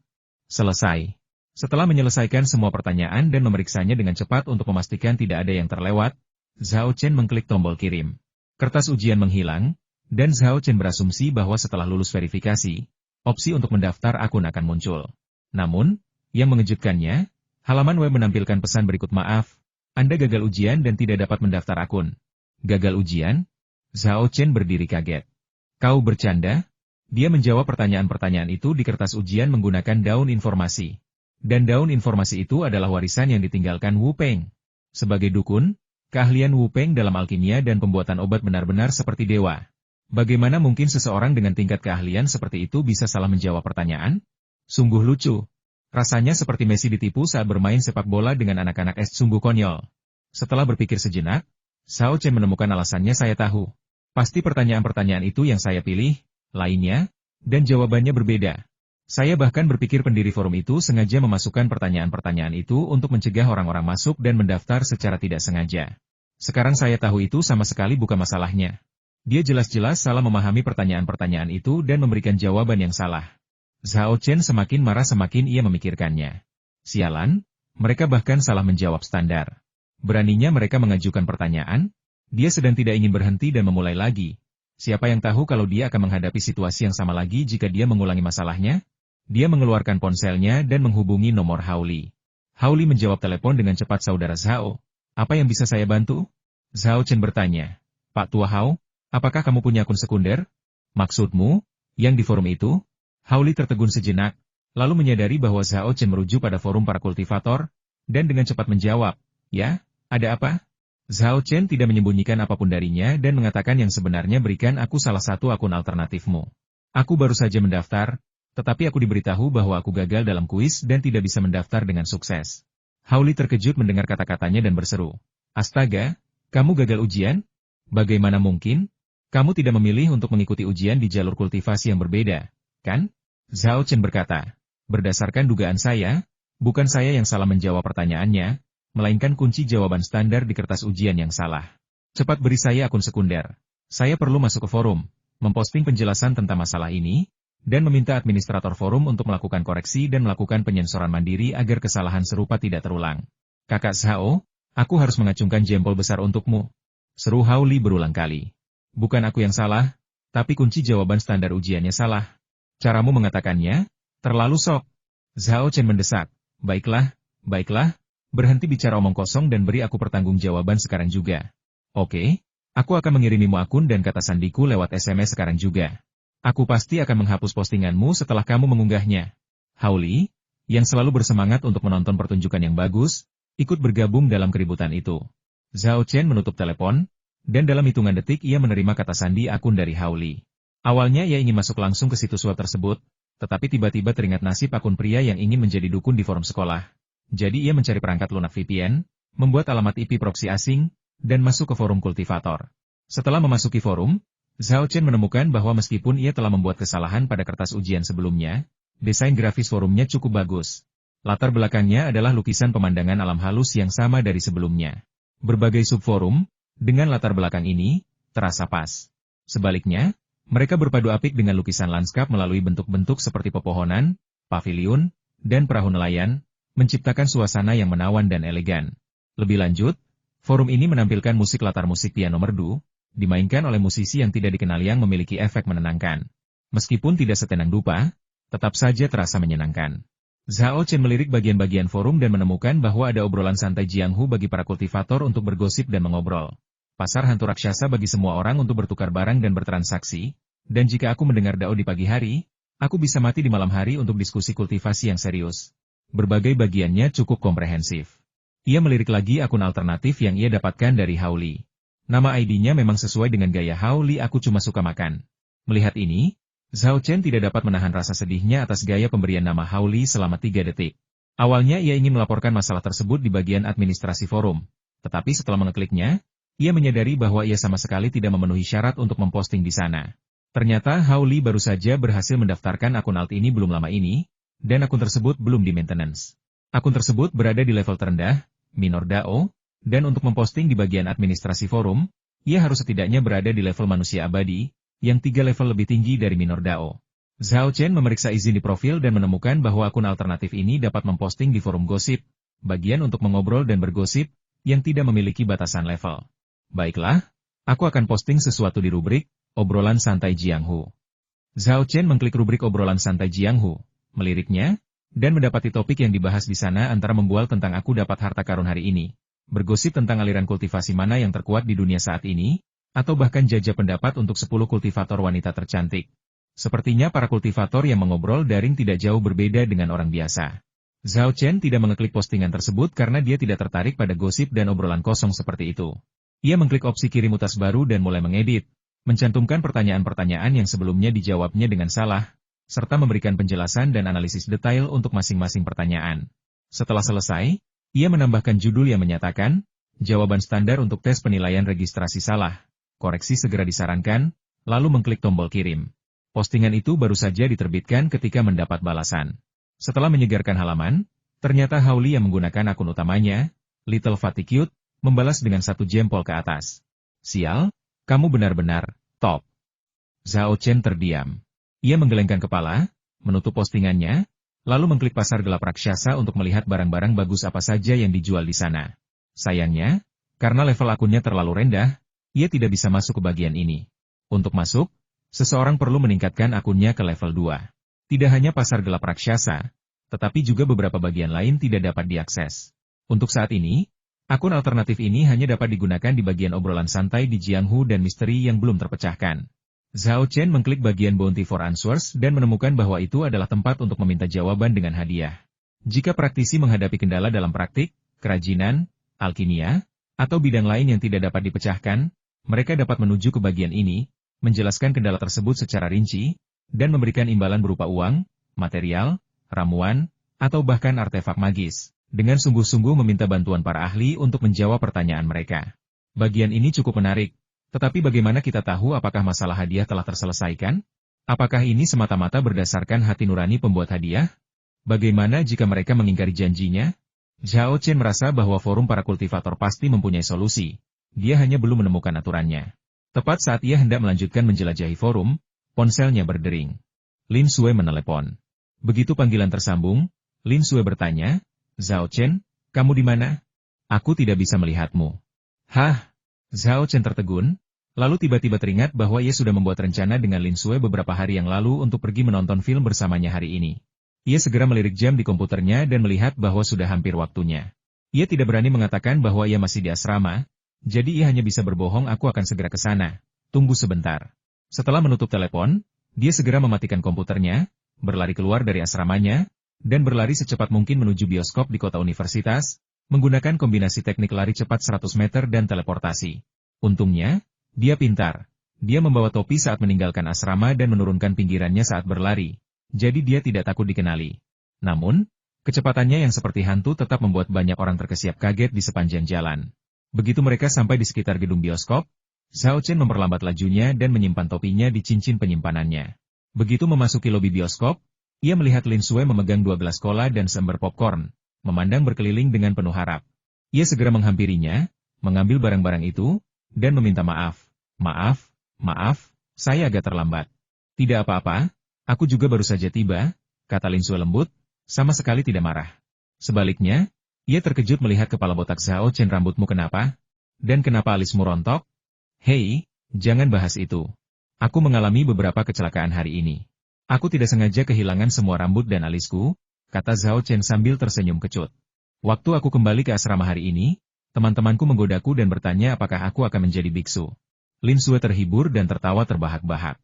Selesai. Setelah menyelesaikan semua pertanyaan dan memeriksanya dengan cepat untuk memastikan tidak ada yang terlewat, Zhao Chen mengklik tombol kirim. Kertas ujian menghilang, dan Zhao Chen berasumsi bahwa setelah lulus verifikasi, opsi untuk mendaftar akun akan muncul. Namun, yang mengejutkannya, halaman web menampilkan pesan berikut: maaf, Anda gagal ujian dan tidak dapat mendaftar akun. Gagal ujian? Zhao Chen berdiri kaget. Kau bercanda? Dia menjawab pertanyaan-pertanyaan itu di kertas ujian menggunakan daun informasi. Dan daun informasi itu adalah warisan yang ditinggalkan Wu Peng. Sebagai dukun, keahlian Wu Peng dalam alkimia dan pembuatan obat benar-benar seperti dewa. Bagaimana mungkin seseorang dengan tingkat keahlian seperti itu bisa salah menjawab pertanyaan? Sungguh lucu. Rasanya seperti Messi ditipu saat bermain sepak bola dengan anak-anak sungguh konyol. Setelah berpikir sejenak, Zhao Chen menemukan alasannya. Saya tahu. Pasti pertanyaan-pertanyaan itu yang saya pilih, lainnya, dan jawabannya berbeda. Saya bahkan berpikir pendiri forum itu sengaja memasukkan pertanyaan-pertanyaan itu untuk mencegah orang-orang masuk dan mendaftar secara tidak sengaja. Sekarang saya tahu itu sama sekali bukan masalahnya. Dia jelas-jelas salah memahami pertanyaan-pertanyaan itu dan memberikan jawaban yang salah. Zhao Chen semakin marah semakin ia memikirkannya. Sialan, mereka bahkan salah menjawab standar. Beraninya mereka mengajukan pertanyaan? Dia sedang tidak ingin berhenti dan memulai lagi. Siapa yang tahu kalau dia akan menghadapi situasi yang sama lagi jika dia mengulangi masalahnya? Dia mengeluarkan ponselnya dan menghubungi nomor Haoli. Haoli menjawab telepon dengan cepat. Saudara Zhao, apa yang bisa saya bantu? Zhao Chen bertanya. Pak Tua Hao, apakah kamu punya akun sekunder? Maksudmu, yang di forum itu? Haoli tertegun sejenak, lalu menyadari bahwa Zhao Chen merujuk pada forum para kultivator, dan dengan cepat menjawab, ya, ada apa? Zhao Chen tidak menyembunyikan apapun darinya dan mengatakan yang sebenarnya. Berikan aku salah satu akun alternatifmu. Aku baru saja mendaftar, tetapi aku diberitahu bahwa aku gagal dalam kuis dan tidak bisa mendaftar dengan sukses. Haoli terkejut mendengar kata-katanya dan berseru. Astaga, kamu gagal ujian? Bagaimana mungkin? Kamu tidak memilih untuk mengikuti ujian di jalur kultivasi yang berbeda, kan? Zhao Chen berkata. Berdasarkan dugaan saya, bukan saya yang salah menjawab pertanyaannya, melainkan kunci jawaban standar di kertas ujian yang salah. Cepat beri saya akun sekunder. Saya perlu masuk ke forum, memposting penjelasan tentang masalah ini, dan meminta administrator forum untuk melakukan koreksi dan melakukan penyensoran mandiri agar kesalahan serupa tidak terulang. Kakak Zhao, aku harus mengacungkan jempol besar untukmu. Seru Haoli berulang kali. Bukan aku yang salah, tapi kunci jawaban standar ujiannya salah. Caramu mengatakannya, terlalu sok. Zhao Chen mendesak. Baiklah, berhenti bicara omong kosong dan beri aku pertanggungjawaban sekarang juga. Oke, aku akan mengirimimu akun dan kata sandiku lewat SMS sekarang juga. Aku pasti akan menghapus postinganmu setelah kamu mengunggahnya. Haoli, yang selalu bersemangat untuk menonton pertunjukan yang bagus, ikut bergabung dalam keributan itu. Zhao Chen menutup telepon, dan dalam hitungan detik ia menerima kata sandi akun dari Haoli. Awalnya ia ingin masuk langsung ke situs web tersebut, tetapi tiba-tiba teringat nasib akun pria yang ingin menjadi dukun di forum sekolah. Jadi ia mencari perangkat lunak VPN, membuat alamat IP proxy asing, dan masuk ke forum kultivator. Setelah memasuki forum, Zhao Chen menemukan bahwa meskipun ia telah membuat kesalahan pada kertas ujian sebelumnya, desain grafis forumnya cukup bagus. Latar belakangnya adalah lukisan pemandangan alam halus yang sama dari sebelumnya. Berbagai subforum, dengan latar belakang ini, terasa pas. Sebaliknya, mereka berpadu apik dengan lukisan lanskap melalui bentuk-bentuk seperti pepohonan, paviliun, dan perahu nelayan, menciptakan suasana yang menawan dan elegan. Lebih lanjut, forum ini menampilkan musik latar musik piano merdu, dimainkan oleh musisi yang tidak dikenal yang memiliki efek menenangkan. Meskipun tidak setenang dupa, tetap saja terasa menyenangkan. Zhao Chen melirik bagian-bagian forum dan menemukan bahwa ada obrolan santai Jianghu bagi para kultivator untuk bergosip dan mengobrol. Pasar hantu raksasa bagi semua orang untuk bertukar barang dan bertransaksi, dan jika aku mendengar Dao di pagi hari, aku bisa mati di malam hari untuk diskusi kultivasi yang serius. Berbagai bagiannya cukup komprehensif. Ia melirik lagi akun alternatif yang ia dapatkan dari Hao Li. Nama ID-nya memang sesuai dengan gaya Hao Li, aku cuma suka makan. Melihat ini, Zhao Chen tidak dapat menahan rasa sedihnya atas gaya pemberian nama Hao Li selama 3 detik. Awalnya ia ingin melaporkan masalah tersebut di bagian administrasi forum, tetapi setelah mengekliknya, ia menyadari bahwa ia sama sekali tidak memenuhi syarat untuk memposting di sana. Ternyata Hao Li baru saja berhasil mendaftarkan akun alt ini belum lama ini, dan akun tersebut belum di maintenance. Akun tersebut berada di level terendah, Minor Dao, dan untuk memposting di bagian administrasi forum, ia harus setidaknya berada di level manusia abadi, yang 3 level lebih tinggi dari Minor Dao. Zhao Chen memeriksa izin di profil dan menemukan bahwa akun alternatif ini dapat memposting di forum gosip, bagian untuk mengobrol dan bergosip, yang tidak memiliki batasan level. Baiklah, aku akan posting sesuatu di rubrik, obrolan santai Jianghu. Zhao Chen mengklik rubrik obrolan santai Jianghu, meliriknya, dan mendapati topik yang dibahas di sana antara membual tentang aku dapat harta karun hari ini, bergosip tentang aliran kultivasi mana yang terkuat di dunia saat ini, atau bahkan jajah pendapat untuk 10 kultivator wanita tercantik. Sepertinya para kultivator yang mengobrol daring tidak jauh berbeda dengan orang biasa. Zhao Chen tidak mengeklik postingan tersebut karena dia tidak tertarik pada gosip dan obrolan kosong seperti itu. Ia mengklik opsi kirim utas baru dan mulai mengedit, mencantumkan pertanyaan-pertanyaan yang sebelumnya dijawabnya dengan salah, serta memberikan penjelasan dan analisis detail untuk masing-masing pertanyaan. Setelah selesai, ia menambahkan judul yang menyatakan, jawaban standar untuk tes penilaian registrasi salah, koreksi segera disarankan, lalu mengklik tombol kirim. Postingan itu baru saja diterbitkan ketika mendapat balasan. Setelah menyegarkan halaman, ternyata Hao Li yang menggunakan akun utamanya, Little Fatigued, membalas dengan 1 jempol ke atas. Sial, kamu benar-benar top. Zhao Chen terdiam. Ia menggelengkan kepala, menutup postingannya, lalu mengklik pasar gelap raksasa untuk melihat barang-barang bagus apa saja yang dijual di sana. Sayangnya, karena level akunnya terlalu rendah, ia tidak bisa masuk ke bagian ini. Untuk masuk, seseorang perlu meningkatkan akunnya ke level 2. Tidak hanya pasar gelap raksasa, tetapi juga beberapa bagian lain tidak dapat diakses. Untuk saat ini, akun alternatif ini hanya dapat digunakan di bagian obrolan santai di Jianghu dan misteri yang belum terpecahkan. Zhao Chen mengklik bagian Bounty for Answers dan menemukan bahwa itu adalah tempat untuk meminta jawaban dengan hadiah. Jika praktisi menghadapi kendala dalam praktik, kerajinan, alkimia, atau bidang lain yang tidak dapat dipecahkan, mereka dapat menuju ke bagian ini, menjelaskan kendala tersebut secara rinci, dan memberikan imbalan berupa uang, material, ramuan, atau bahkan artefak magis, dengan sungguh-sungguh meminta bantuan para ahli untuk menjawab pertanyaan mereka. Bagian ini cukup menarik. Tetapi bagaimana kita tahu apakah masalah hadiah telah terselesaikan? Apakah ini semata-mata berdasarkan hati nurani pembuat hadiah? Bagaimana jika mereka mengingkari janjinya? Zhao Chen merasa bahwa forum para kultivator pasti mempunyai solusi. Dia hanya belum menemukan aturannya. Tepat saat ia hendak melanjutkan menjelajahi forum, ponselnya berdering. Lin Sui menelepon. Begitu panggilan tersambung, Lin Sui bertanya, Zhao Chen, kamu di mana? Aku tidak bisa melihatmu. Hah? Zhao Chen tertegun, lalu tiba-tiba teringat bahwa ia sudah membuat rencana dengan Lin Sui beberapa hari yang lalu untuk pergi menonton film bersamanya hari ini. Ia segera melirik jam di komputernya dan melihat bahwa sudah hampir waktunya. Ia tidak berani mengatakan bahwa ia masih di asrama, jadi ia hanya bisa berbohong aku akan segera ke sana. Tunggu sebentar. Setelah menutup telepon, dia segera mematikan komputernya, berlari keluar dari asramanya, dan berlari secepat mungkin menuju bioskop di kota universitas, menggunakan kombinasi teknik lari cepat 100 meter dan teleportasi. Untungnya, dia pintar. Dia membawa topi saat meninggalkan asrama dan menurunkan pinggirannya saat berlari, jadi dia tidak takut dikenali. Namun, kecepatannya yang seperti hantu tetap membuat banyak orang terkesiap kaget di sepanjang jalan. Begitu mereka sampai di sekitar gedung bioskop, Zhao Chen memperlambat lajunya dan menyimpan topinya di cincin penyimpanannya. Begitu memasuki lobi bioskop, ia melihat Lin Sui memegang 2 gelas cola dan seember popcorn, memandang berkeliling dengan penuh harap. Ia segera menghampirinya, mengambil barang-barang itu, dan meminta maaf. Maaf, saya agak terlambat. Tidak apa-apa, aku juga baru saja tiba, kata Lin Sui lembut, sama sekali tidak marah. Sebaliknya, ia terkejut melihat kepala botak Zhao Chen. Rambutmu kenapa? Dan kenapa alismu rontok? Hei, jangan bahas itu. Aku mengalami beberapa kecelakaan hari ini. Aku tidak sengaja kehilangan semua rambut dan alisku, kata Zhao Chen sambil tersenyum kecut. Waktu aku kembali ke asrama hari ini, teman-temanku menggodaku dan bertanya apakah aku akan menjadi biksu. Lin Sui terhibur dan tertawa terbahak-bahak.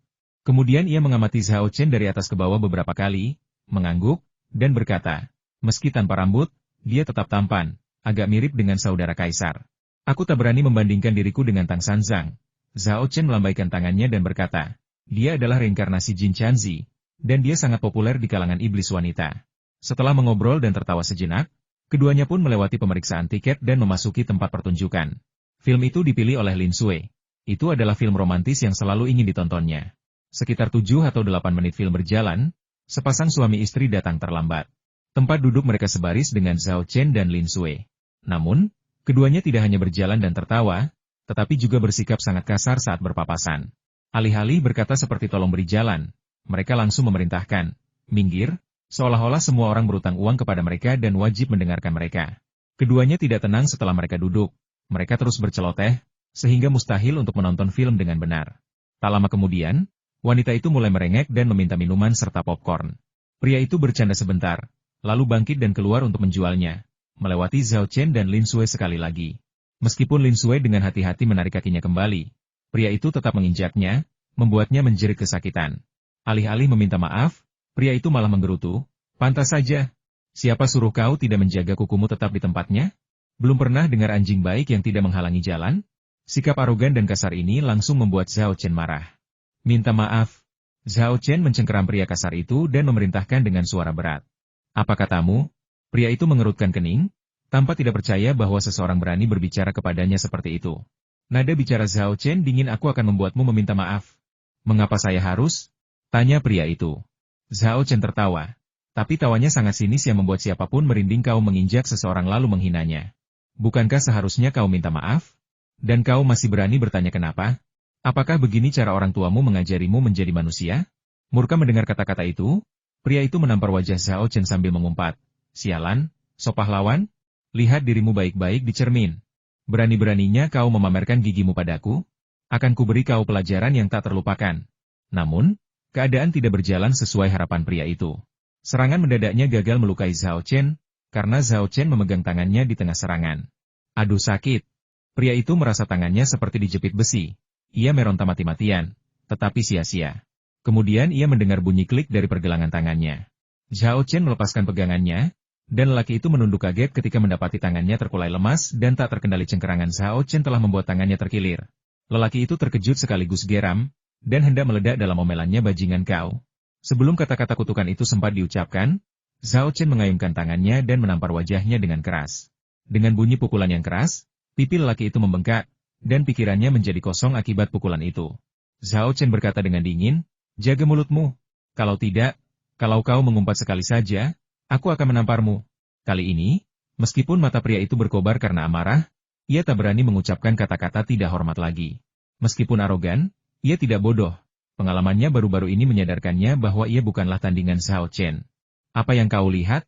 Kemudian ia mengamati Zhao Chen dari atas ke bawah beberapa kali, mengangguk, dan berkata, meski tanpa rambut, dia tetap tampan, agak mirip dengan saudara kaisar. Aku tak berani membandingkan diriku dengan Tang Sanzang. Zhao Chen melambaikan tangannya dan berkata, dia adalah reinkarnasi Jin Chanzi, dan dia sangat populer di kalangan iblis wanita. Setelah mengobrol dan tertawa sejenak, keduanya pun melewati pemeriksaan tiket dan memasuki tempat pertunjukan. Film itu dipilih oleh Lin Sui. Itu adalah film romantis yang selalu ingin ditontonnya. Sekitar 7 atau 8 menit film berjalan, sepasang suami istri datang terlambat. Tempat duduk mereka sebaris dengan Zhao Chen dan Lin Sui. Namun, keduanya tidak hanya berjalan dan tertawa, tetapi juga bersikap sangat kasar saat berpapasan. Alih-alih berkata seperti tolong beri jalan, mereka langsung memerintahkan, minggir, seolah-olah semua orang berutang uang kepada mereka dan wajib mendengarkan mereka. Keduanya tidak tenang setelah mereka duduk, mereka terus berceloteh, sehingga mustahil untuk menonton film dengan benar. Tak lama kemudian, wanita itu mulai merengek dan meminta minuman serta popcorn. Pria itu bercanda sebentar, lalu bangkit dan keluar untuk menjualnya, melewati Zhao Chen dan Lin Sui sekali lagi. Meskipun Lin Sui dengan hati-hati menarik kakinya kembali, pria itu tetap menginjaknya, membuatnya menjerit kesakitan. Alih-alih meminta maaf, pria itu malah menggerutu, pantas saja. Siapa suruh kau tidak menjaga kukumu tetap di tempatnya? Belum pernah dengar anjing baik yang tidak menghalangi jalan? Sikap arogan dan kasar ini langsung membuat Zhao Chen marah. Minta maaf. Zhao Chen mencengkeram pria kasar itu dan memerintahkan dengan suara berat. Apa katamu? Pria itu mengerutkan kening, tanpa tidak percaya bahwa seseorang berani berbicara kepadanya seperti itu. Nada bicara Zhao Chen dingin. Aku akan membuatmu meminta maaf. Mengapa saya harus? Tanya pria itu. Zhao Chen tertawa. Tapi tawanya sangat sinis yang membuat siapapun merinding. Kau menginjak seseorang lalu menghinanya. Bukankah seharusnya kau minta maaf? Dan kau masih berani bertanya kenapa? Apakah begini cara orang tuamu mengajarimu menjadi manusia? Murka mendengar kata-kata itu, pria itu menampar wajah Zhao Chen sambil mengumpat. Sialan, so pahlawan? Lihat dirimu baik-baik di cermin. Berani-beraninya kau memamerkan gigimu padaku? Akan kuberi kau pelajaran yang tak terlupakan. Namun, keadaan tidak berjalan sesuai harapan pria itu. Serangan mendadaknya gagal melukai Zhao Chen, karena Zhao Chen memegang tangannya di tengah serangan. Aduh sakit. Pria itu merasa tangannya seperti dijepit besi. Ia meronta mati-matian, tetapi sia-sia. Kemudian ia mendengar bunyi klik dari pergelangan tangannya. Zhao Chen melepaskan pegangannya, dan lelaki itu menunduk kaget ketika mendapati tangannya terkulai lemas dan tak terkendali. Cengkerangan Zhao Chen telah membuat tangannya terkilir. Lelaki itu terkejut sekaligus geram, dan hendak meledak dalam omelannya. Bajingan kau. Sebelum kata-kata kutukan itu sempat diucapkan, Zhao Chen mengayunkan tangannya dan menampar wajahnya dengan keras. Dengan bunyi pukulan yang keras, pipi lelaki itu membengkak, dan pikirannya menjadi kosong akibat pukulan itu. Zhao Chen berkata dengan dingin, jaga mulutmu. Kalau tidak, kalau kau mengumpat sekali saja, aku akan menamparmu. Kali ini, meskipun mata pria itu berkobar karena amarah, ia tak berani mengucapkan kata-kata tidak hormat lagi. Meskipun arogan, ia tidak bodoh. Pengalamannya baru-baru ini menyadarkannya bahwa ia bukanlah tandingan Zhao Chen. Apa yang kau lihat?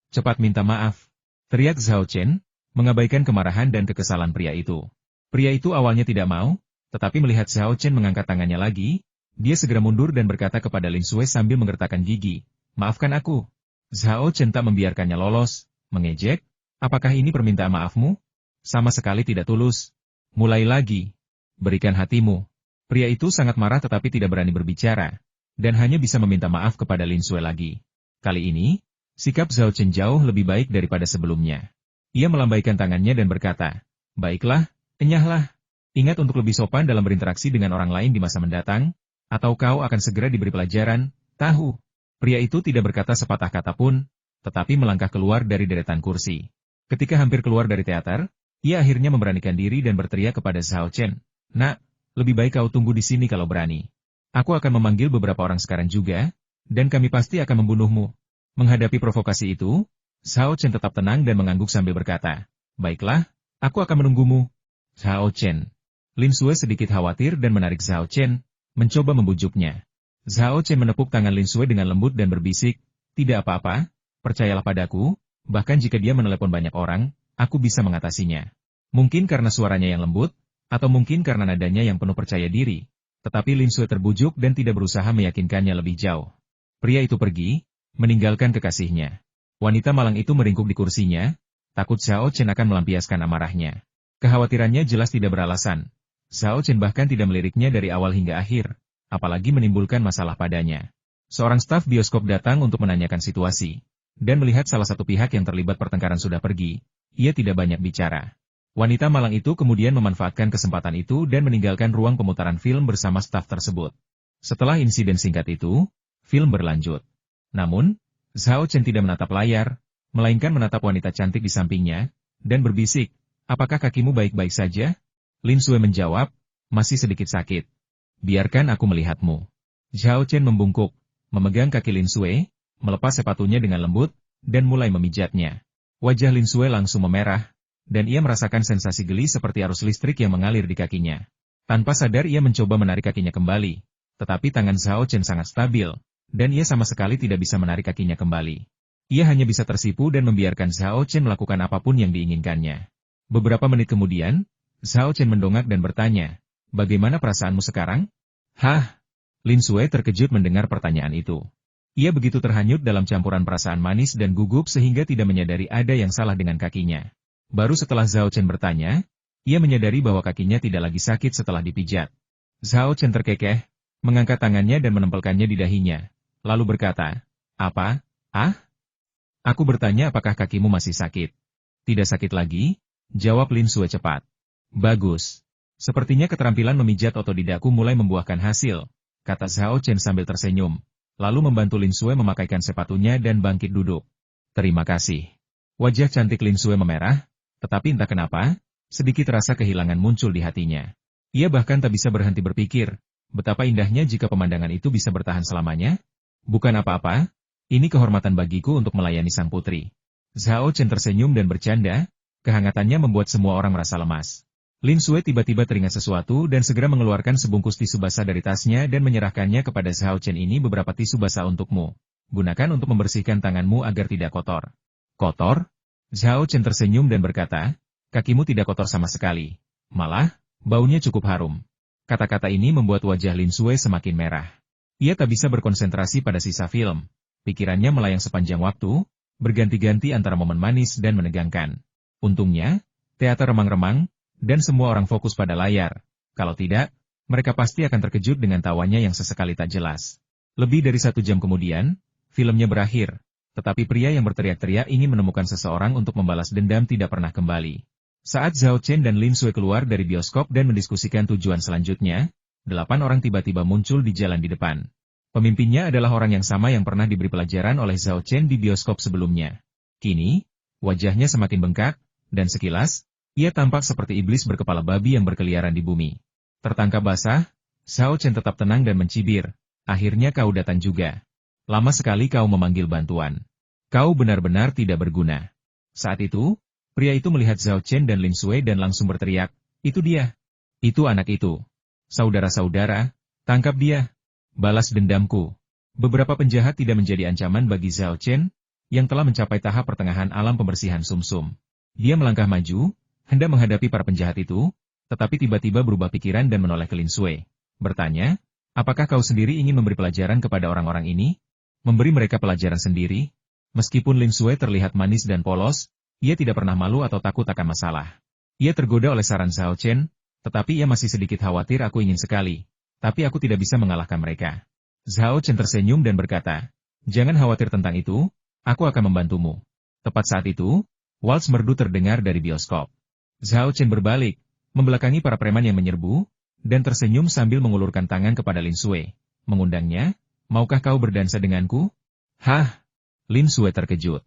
Cepat minta maaf. Teriak Zhao Chen, mengabaikan kemarahan dan kekesalan pria itu. Pria itu awalnya tidak mau, tetapi melihat Zhao Chen mengangkat tangannya lagi, dia segera mundur dan berkata kepada Lin Sui sambil menggertakkan gigi, maafkan aku. Zhao Chen tak membiarkannya lolos, mengejek, apakah ini permintaan maafmu? Sama sekali tidak tulus. Mulai lagi. Berikan hatimu. Pria itu sangat marah tetapi tidak berani berbicara, dan hanya bisa meminta maaf kepada Lin Sui lagi. Kali ini, sikap Zhao Chen jauh lebih baik daripada sebelumnya. Ia melambaikan tangannya dan berkata, baiklah, enyahlah. Ingat untuk lebih sopan dalam berinteraksi dengan orang lain di masa mendatang, atau kau akan segera diberi pelajaran, tahu. Pria itu tidak berkata sepatah kata pun, tetapi melangkah keluar dari deretan kursi. Ketika hampir keluar dari teater, ia akhirnya memberanikan diri dan berteriak kepada Zhao Chen, nak, Lebih baik kau tunggu di sini kalau berani. Aku akan memanggil beberapa orang sekarang juga, dan kami pasti akan membunuhmu. Menghadapi provokasi itu, Zhao Chen tetap tenang dan mengangguk sambil berkata, baiklah, aku akan menunggumu. Zhao Chen. Lin Sue sedikit khawatir dan menarik Zhao Chen, mencoba membujuknya. Zhao Chen menepuk tangan Lin Sue dengan lembut dan berbisik, tidak apa-apa, percayalah padaku, bahkan jika dia menelepon banyak orang, aku bisa mengatasinya. Mungkin karena suaranya yang lembut, atau mungkin karena nadanya yang penuh percaya diri, tetapi Lin Sue terbujuk dan tidak berusaha meyakinkannya lebih jauh. Pria itu pergi, meninggalkan kekasihnya. Wanita malang itu meringkuk di kursinya, takut Zhao Chen akan melampiaskan amarahnya. Kekhawatirannya jelas tidak beralasan. Zhao Chen bahkan tidak meliriknya dari awal hingga akhir, apalagi menimbulkan masalah padanya. Seorang staf bioskop datang untuk menanyakan situasi, dan melihat salah satu pihak yang terlibat pertengkaran sudah pergi, ia tidak banyak bicara. Wanita malang itu kemudian memanfaatkan kesempatan itu dan meninggalkan ruang pemutaran film bersama staf tersebut. Setelah insiden singkat itu, film berlanjut. Namun, Zhao Chen tidak menatap layar, melainkan menatap wanita cantik di sampingnya, dan berbisik, apakah kakimu baik-baik saja? Lin Sue menjawab, masih sedikit sakit. Biarkan aku melihatmu. Zhao Chen membungkuk, memegang kaki Lin Sue, melepas sepatunya dengan lembut, dan mulai memijatnya. Wajah Lin Sue langsung memerah, dan ia merasakan sensasi geli seperti arus listrik yang mengalir di kakinya. Tanpa sadar ia mencoba menarik kakinya kembali, tetapi tangan Zhao Chen sangat stabil, dan ia sama sekali tidak bisa menarik kakinya kembali. Ia hanya bisa tersipu dan membiarkan Zhao Chen melakukan apapun yang diinginkannya. Beberapa menit kemudian, Zhao Chen mendongak dan bertanya, bagaimana perasaanmu sekarang? Hah? Lin Sue terkejut mendengar pertanyaan itu. Ia begitu terhanyut dalam campuran perasaan manis dan gugup sehingga tidak menyadari ada yang salah dengan kakinya. Baru setelah Zhao Chen bertanya, ia menyadari bahwa kakinya tidak lagi sakit setelah dipijat. Zhao Chen terkekeh, mengangkat tangannya dan menempelkannya di dahinya, lalu berkata, apa? Ah? Aku bertanya apakah kakimu masih sakit? Tidak sakit lagi? Jawab Lin Sue cepat. Bagus. Sepertinya keterampilan memijat otodidakku mulai membuahkan hasil, kata Zhao Chen sambil tersenyum, lalu membantu Lin Sue memakaikan sepatunya dan bangkit duduk. Terima kasih. Wajah cantik Lin Sue memerah, tetapi entah kenapa, sedikit rasa kehilangan muncul di hatinya. Ia bahkan tak bisa berhenti berpikir, betapa indahnya jika pemandangan itu bisa bertahan selamanya. Bukan apa-apa, ini kehormatan bagiku untuk melayani sang putri. Zhao Chen tersenyum dan bercanda, kehangatannya membuat semua orang merasa lemas. Lin Sue tiba-tiba teringat sesuatu dan segera mengeluarkan sebungkus tisu basah dari tasnya dan menyerahkannya kepada Zhao Chen. Ini beberapa tisu basah untukmu. Gunakan untuk membersihkan tanganmu agar tidak kotor. Kotor? Zhao Chen tersenyum dan berkata, kakimu tidak kotor sama sekali. Malah, baunya cukup harum. Kata-kata ini membuat wajah Lin Sue semakin merah. Ia tak bisa berkonsentrasi pada sisa film. Pikirannya melayang sepanjang waktu, berganti-ganti antara momen manis dan menegangkan. Untungnya, teater remang-remang, dan semua orang fokus pada layar. Kalau tidak, mereka pasti akan terkejut dengan tawanya yang sesekali tak jelas. Lebih dari 1 jam kemudian, filmnya berakhir. Tetapi pria yang berteriak-teriak ingin menemukan seseorang untuk membalas dendam tidak pernah kembali. Saat Zhao Chen dan Lin Sue keluar dari bioskop dan mendiskusikan tujuan selanjutnya, 8 orang tiba-tiba muncul di jalan di depan. Pemimpinnya adalah orang yang sama yang pernah diberi pelajaran oleh Zhao Chen di bioskop sebelumnya. Kini, wajahnya semakin bengkak, dan sekilas, ia tampak seperti iblis berkepala babi yang berkeliaran di bumi. Tertangkap basah, Zhao Chen tetap tenang dan mencibir, akhirnya kau datang juga. Lama sekali kau memanggil bantuan. Kau benar-benar tidak berguna. Saat itu, pria itu melihat Zhao Chen dan Lin Sue dan langsung berteriak, itu dia. Itu anak itu. Saudara-saudara, tangkap dia. Balas dendamku. Beberapa penjahat tidak menjadi ancaman bagi Zhao Chen, yang telah mencapai tahap pertengahan alam pembersihan sumsum. Dia melangkah maju, hendak menghadapi para penjahat itu, tetapi tiba-tiba berubah pikiran dan menoleh ke Lin Sue. Bertanya, apakah kau sendiri ingin memberi pelajaran kepada orang-orang ini? Memberi mereka pelajaran sendiri? Meskipun Lin Sue terlihat manis dan polos, ia tidak pernah malu atau takut akan masalah. Ia tergoda oleh saran Zhao Chen, tetapi ia masih sedikit khawatir. Aku ingin sekali, tapi aku tidak bisa mengalahkan mereka. Zhao Chen tersenyum dan berkata, jangan khawatir tentang itu, aku akan membantumu. Tepat saat itu, waltz merdu terdengar dari bioskop. Zhao Chen berbalik, membelakangi para preman yang menyerbu, dan tersenyum sambil mengulurkan tangan kepada Lin Sue, mengundangnya, maukah kau berdansa denganku? Hah? Lin Sue terkejut.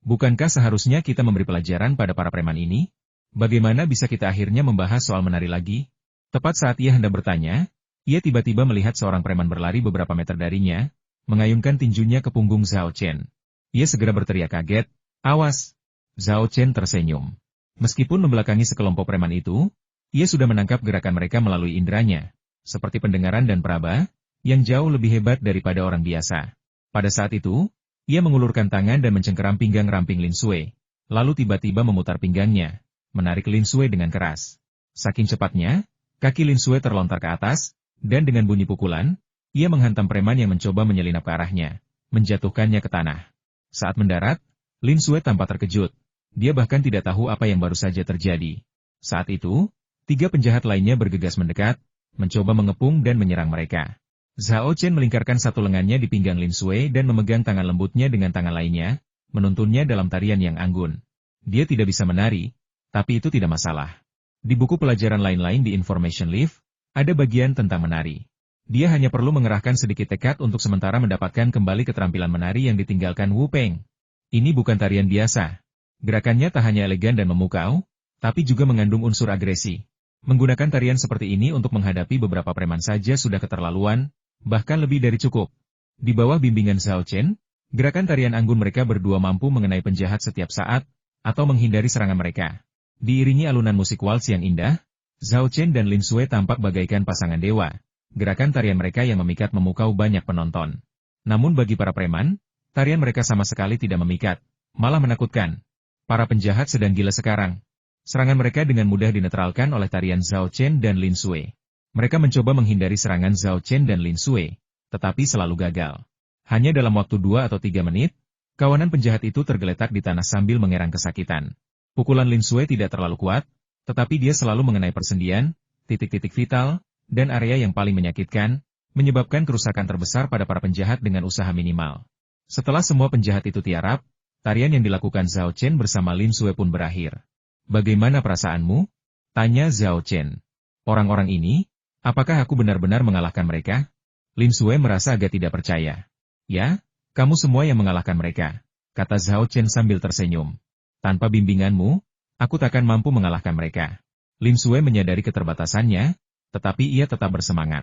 Bukankah seharusnya kita memberi pelajaran pada para preman ini? Bagaimana bisa kita akhirnya membahas soal menari lagi? Tepat saat ia hendak bertanya, ia tiba-tiba melihat seorang preman berlari beberapa meter darinya, mengayunkan tinjunya ke punggung Zhao Chen. Ia segera berteriak kaget, "Awas!" Zhao Chen tersenyum. Meskipun membelakangi sekelompok preman itu, ia sudah menangkap gerakan mereka melalui inderanya, seperti pendengaran dan peraba, yang jauh lebih hebat daripada orang biasa. Pada saat itu, ia mengulurkan tangan dan mencengkeram pinggang ramping Lin Sui, lalu tiba-tiba memutar pinggangnya, menarik Lin Sui dengan keras. Saking cepatnya, kaki Lin Sui terlontar ke atas, dan dengan bunyi pukulan, ia menghantam preman yang mencoba menyelinap ke arahnya, menjatuhkannya ke tanah. Saat mendarat, Lin Sui tampak terkejut. Dia bahkan tidak tahu apa yang baru saja terjadi. Saat itu, 3 penjahat lainnya bergegas mendekat, mencoba mengepung dan menyerang mereka. Zhao Chen melingkarkan satu lengannya di pinggang Lin Sui dan memegang tangan lembutnya dengan tangan lainnya, menuntunnya dalam tarian yang anggun. Dia tidak bisa menari, tapi itu tidak masalah. Di buku pelajaran lain-lain di Information Leaf, ada bagian tentang menari. Dia hanya perlu mengerahkan sedikit tekad untuk sementara mendapatkan kembali keterampilan menari yang ditinggalkan Wu Peng. Ini bukan tarian biasa. Gerakannya tak hanya elegan dan memukau, tapi juga mengandung unsur agresi. Menggunakan tarian seperti ini untuk menghadapi beberapa preman saja sudah keterlaluan, bahkan lebih dari cukup. Di bawah bimbingan Zhao Chen, gerakan tarian anggun mereka berdua mampu mengenai penjahat setiap saat, atau menghindari serangan mereka. Diiringi alunan musik waltz yang indah, Zhao Chen dan Lin Sui tampak bagaikan pasangan dewa. Gerakan tarian mereka yang memikat memukau banyak penonton. Namun bagi para preman, tarian mereka sama sekali tidak memikat, malah menakutkan. Para penjahat sedang gila sekarang. Serangan mereka dengan mudah dinetralkan oleh tarian Zhao Chen dan Lin Sui. Mereka mencoba menghindari serangan Zhao Chen dan Lin Sui, tetapi selalu gagal. Hanya dalam waktu 2 atau 3 menit, kawanan penjahat itu tergeletak di tanah sambil mengerang kesakitan. Pukulan Lin Sui tidak terlalu kuat, tetapi dia selalu mengenai persendian, titik-titik vital, dan area yang paling menyakitkan, menyebabkan kerusakan terbesar pada para penjahat dengan usaha minimal. Setelah semua penjahat itu tiarap, tarian yang dilakukan Zhao Chen bersama Lin Sui pun berakhir. "Bagaimana perasaanmu?" tanya Zhao Chen. "Orang-orang ini, apakah aku benar-benar mengalahkan mereka?" Lin Sui merasa agak tidak percaya. "Ya, kamu semua yang mengalahkan mereka," kata Zhao Chen sambil tersenyum. "Tanpa bimbinganmu, aku takkan mampu mengalahkan mereka." Lin Sui menyadari keterbatasannya, tetapi ia tetap bersemangat.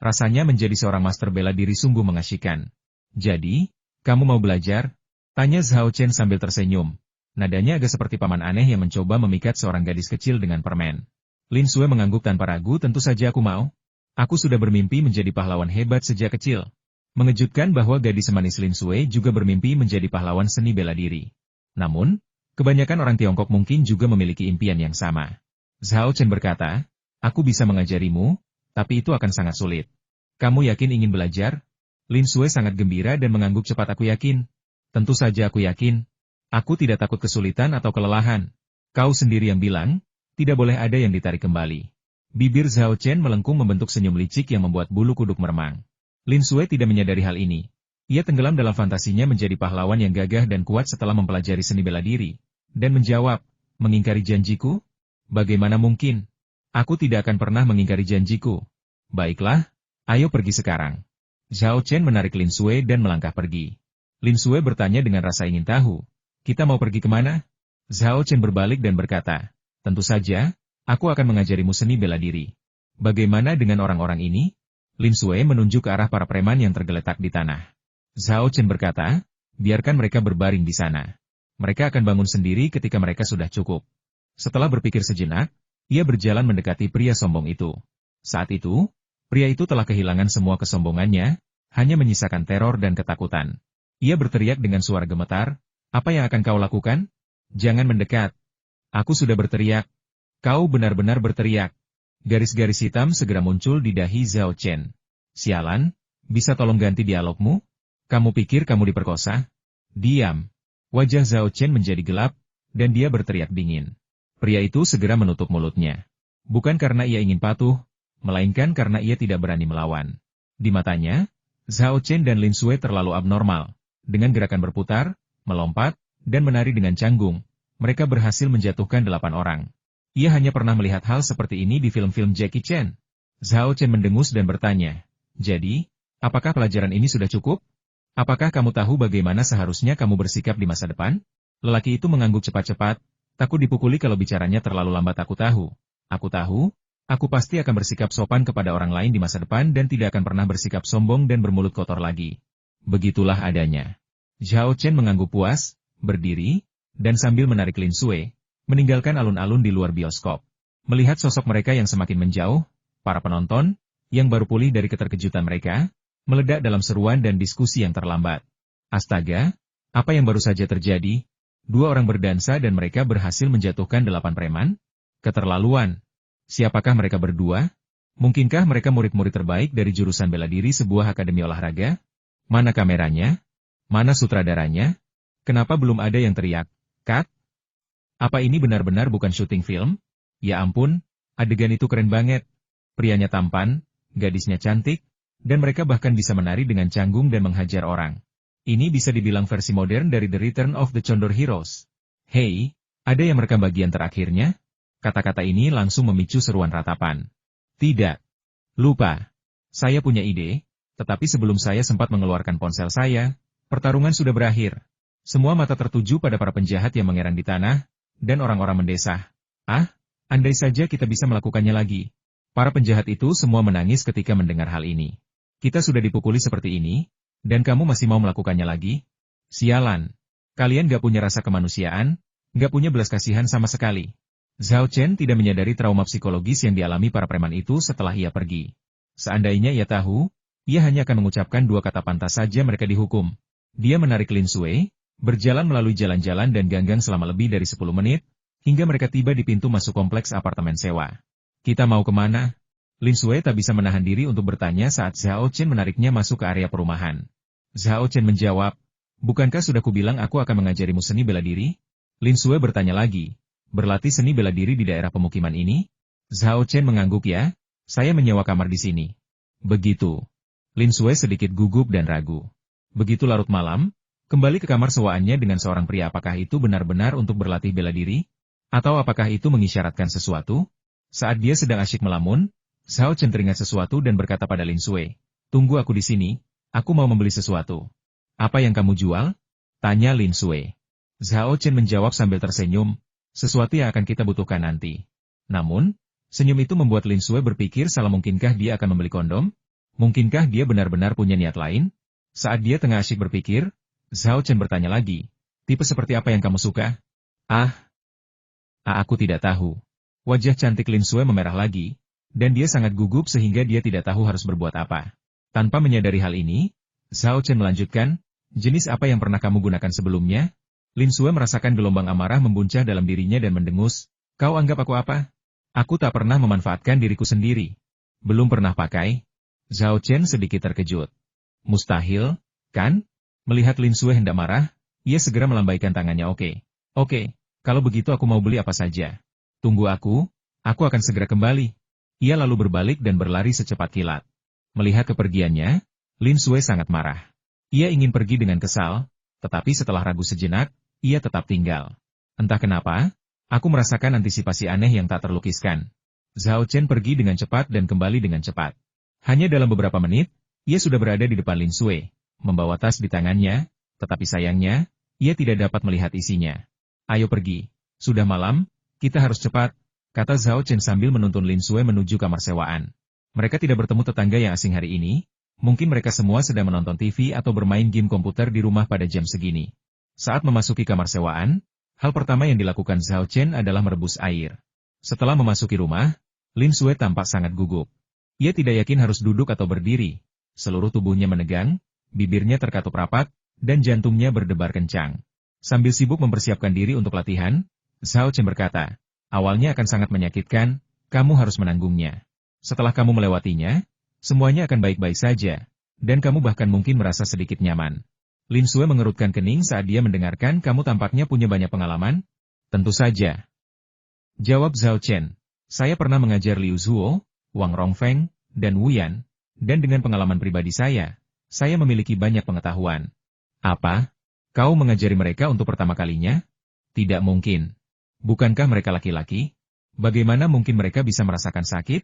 Rasanya menjadi seorang master bela diri sungguh mengasyikkan. "Jadi, kamu mau belajar?" tanya Zhao Chen sambil tersenyum. Nadanya agak seperti paman aneh yang mencoba memikat seorang gadis kecil dengan permen. Lin Sui mengangguk tanpa ragu, "Tentu saja aku mau. Aku sudah bermimpi menjadi pahlawan hebat sejak kecil." Mengejutkan bahwa gadis semanis Lin Sui juga bermimpi menjadi pahlawan seni bela diri. Namun, kebanyakan orang Tiongkok mungkin juga memiliki impian yang sama. Zhao Chen berkata, "Aku bisa mengajarimu, tapi itu akan sangat sulit. Kamu yakin ingin belajar?" Lin Sui sangat gembira dan mengangguk cepat. "Aku yakin. Tentu saja aku yakin. Aku tidak takut kesulitan atau kelelahan. Kau sendiri yang bilang, tidak boleh ada yang ditarik kembali." Bibir Zhao Chen melengkung membentuk senyum licik yang membuat bulu kuduk meremang. Lin Sui tidak menyadari hal ini. Ia tenggelam dalam fantasinya menjadi pahlawan yang gagah dan kuat setelah mempelajari seni bela diri, dan menjawab, "Mengingkari janjiku? Bagaimana mungkin? Aku tidak akan pernah mengingkari janjiku." "Baiklah, ayo pergi sekarang." Zhao Chen menarik Lin Sui dan melangkah pergi. Lin Sui bertanya dengan rasa ingin tahu, "Kita mau pergi kemana?" Zhao Chen berbalik dan berkata, "Tentu saja, aku akan mengajarimu seni bela diri." "Bagaimana dengan orang-orang ini?" Lin Sui menunjuk ke arah para preman yang tergeletak di tanah. Zhao Chen berkata, "Biarkan mereka berbaring di sana. Mereka akan bangun sendiri ketika mereka sudah cukup." Setelah berpikir sejenak, ia berjalan mendekati pria sombong itu. Saat itu, pria itu telah kehilangan semua kesombongannya, hanya menyisakan teror dan ketakutan. Ia berteriak dengan suara gemetar, "Apa yang akan kau lakukan? Jangan mendekat." "Aku sudah berteriak." "Kau benar-benar berteriak." Garis-garis hitam segera muncul di dahi Zhao Chen. "Sialan, bisa tolong ganti dialogmu? Kamu pikir kamu diperkosa?" "Diam." Wajah Zhao Chen menjadi gelap, dan dia berteriak dingin. Pria itu segera menutup mulutnya. Bukan karena ia ingin patuh, melainkan karena ia tidak berani melawan. Di matanya, Zhao Chen dan Lin Sui terlalu abnormal. Dengan gerakan berputar, melompat, dan menari dengan canggung, mereka berhasil menjatuhkan 8 orang. Ia hanya pernah melihat hal seperti ini di film-film Jackie Chan. Zhao Chen mendengus dan bertanya, "Jadi, apakah pelajaran ini sudah cukup? Apakah kamu tahu bagaimana seharusnya kamu bersikap di masa depan?" Lelaki itu mengangguk cepat-cepat, "Takut dipukuli kalau bicaranya terlalu lambat." "Aku tahu. Aku tahu, Aku pasti akan bersikap sopan kepada orang lain di masa depan dan tidak akan pernah bersikap sombong dan bermulut kotor lagi. Begitulah adanya. Zhao Chen mengangguk puas, berdiri, dan sambil menarik Lin Sui, meninggalkan alun-alun di luar bioskop. Melihat sosok mereka yang semakin menjauh, para penonton, yang baru pulih dari keterkejutan mereka, meledak dalam seruan dan diskusi yang terlambat. Astaga, apa yang baru saja terjadi? 2 orang berdansa dan mereka berhasil menjatuhkan 8 preman? Keterlaluan. Siapakah mereka berdua? Mungkinkah mereka murid-murid terbaik dari jurusan bela diri sebuah akademi olahraga? Mana kameranya? Mana sutradaranya? Kenapa belum ada yang teriak, "Cut"? Apa ini benar-benar bukan syuting film? Ya ampun, adegan itu keren banget. Prianya tampan, gadisnya cantik, dan mereka bahkan bisa menari dengan canggung dan menghajar orang. Ini bisa dibilang versi modern dari The Return of the Condor Heroes. Hei, ada yang merekam bagian terakhirnya? Kata-kata ini langsung memicu seruan ratapan. Tidak. Lupa. Saya punya ide, tetapi sebelum saya sempat mengeluarkan ponsel saya, pertarungan sudah berakhir. Semua mata tertuju pada para penjahat yang mengerang di tanah, dan orang-orang mendesah. Ah, andai saja kita bisa melakukannya lagi. Para penjahat itu semua menangis ketika mendengar hal ini. Kita sudah dipukuli seperti ini, dan kamu masih mau melakukannya lagi? Sialan. Kalian gak punya rasa kemanusiaan, gak punya belas kasihan sama sekali. Zhao Chen tidak menyadari trauma psikologis yang dialami para preman itu setelah ia pergi. Seandainya ia tahu, ia hanya akan mengucapkan 2 kata pantas saja mereka dihukum. Dia menarik Lin Sui, berjalan melalui jalan-jalan dan ganggang selama lebih dari 10 menit, hingga mereka tiba di pintu masuk kompleks apartemen sewa. Kita mau kemana? Lin Sui tak bisa menahan diri untuk bertanya saat Zhao Chen menariknya masuk ke area perumahan. Zhao Chen menjawab, "Bukankah sudah kubilang aku akan mengajarimu seni bela diri?" Lin Sui bertanya lagi, "Berlatih seni bela diri di daerah pemukiman ini?" Zhao Chen mengangguk, "Ya, saya menyewa kamar di sini." Begitu. Lin Sui sedikit gugup dan ragu. Begitu larut malam, kembali ke kamar sewaannya dengan seorang pria, apakah itu benar-benar untuk berlatih bela diri? Atau apakah itu mengisyaratkan sesuatu? Saat dia sedang asyik melamun, Zhao Chen teringat sesuatu dan berkata pada Lin Sui, "Tunggu aku di sini, aku mau membeli sesuatu." "Apa yang kamu jual?" tanya Lin Sui. Zhao Chen menjawab sambil tersenyum, "Sesuatu yang akan kita butuhkan nanti." Namun, senyum itu membuat Lin Sui berpikir salah, mungkinkah dia akan membeli kondom? Mungkinkah dia benar-benar punya niat lain? Saat dia tengah asyik berpikir, Zhao Chen bertanya lagi, "Tipe seperti apa yang kamu suka?" Aku tidak tahu." Wajah cantik Lin Sui memerah lagi, dan dia sangat gugup sehingga dia tidak tahu harus berbuat apa. Tanpa menyadari hal ini, Zhao Chen melanjutkan, "Jenis apa yang pernah kamu gunakan sebelumnya?" Lin Sui merasakan gelombang amarah membuncah dalam dirinya dan mendengus, "Kau anggap aku apa? Aku tak pernah memanfaatkan diriku sendiri. Belum pernah pakai." Zhao Chen sedikit terkejut. "Mustahil, kan?" Melihat Lin Sui hendak marah, ia segera melambaikan tangannya. Oke, kalau begitu aku mau beli apa saja. Tunggu aku akan segera kembali." Ia lalu berbalik dan berlari secepat kilat. Melihat kepergiannya, Lin Sui sangat marah. Ia ingin pergi dengan kesal, tetapi setelah ragu sejenak, ia tetap tinggal. Entah kenapa, aku merasakan antisipasi aneh yang tak terlukiskan. Zhao Chen pergi dengan cepat dan kembali dengan cepat. Hanya dalam beberapa menit, ia sudah berada di depan Lin Sui, membawa tas di tangannya, tetapi sayangnya, ia tidak dapat melihat isinya. "Ayo pergi, sudah malam, kita harus cepat," kata Zhao Chen sambil menuntun Lin Sui menuju kamar sewaan. Mereka tidak bertemu tetangga yang asing hari ini, mungkin mereka semua sedang menonton TV atau bermain game komputer di rumah pada jam segini. Saat memasuki kamar sewaan, hal pertama yang dilakukan Zhao Chen adalah merebus air. Setelah memasuki rumah, Lin Sui tampak sangat gugup. Ia tidak yakin harus duduk atau berdiri. Seluruh tubuhnya menegang, bibirnya terkatup rapat, dan jantungnya berdebar kencang. Sambil sibuk mempersiapkan diri untuk latihan, Zhao Chen berkata, "Awalnya akan sangat menyakitkan, kamu harus menanggungnya. Setelah kamu melewatinya, semuanya akan baik-baik saja, dan kamu bahkan mungkin merasa sedikit nyaman." Lin Sui mengerutkan kening saat dia mendengarkan, "Kamu tampaknya punya banyak pengalaman?" "Tentu saja," jawab Zhao Chen. "Saya pernah mengajar Liu Zuo, Wang Rongfeng, dan Wu Yan, dan dengan pengalaman pribadi saya memiliki banyak pengetahuan." "Apa? Kau mengajari mereka untuk pertama kalinya?" "Tidak mungkin. Bukankah mereka laki-laki? Bagaimana mungkin mereka bisa merasakan sakit?"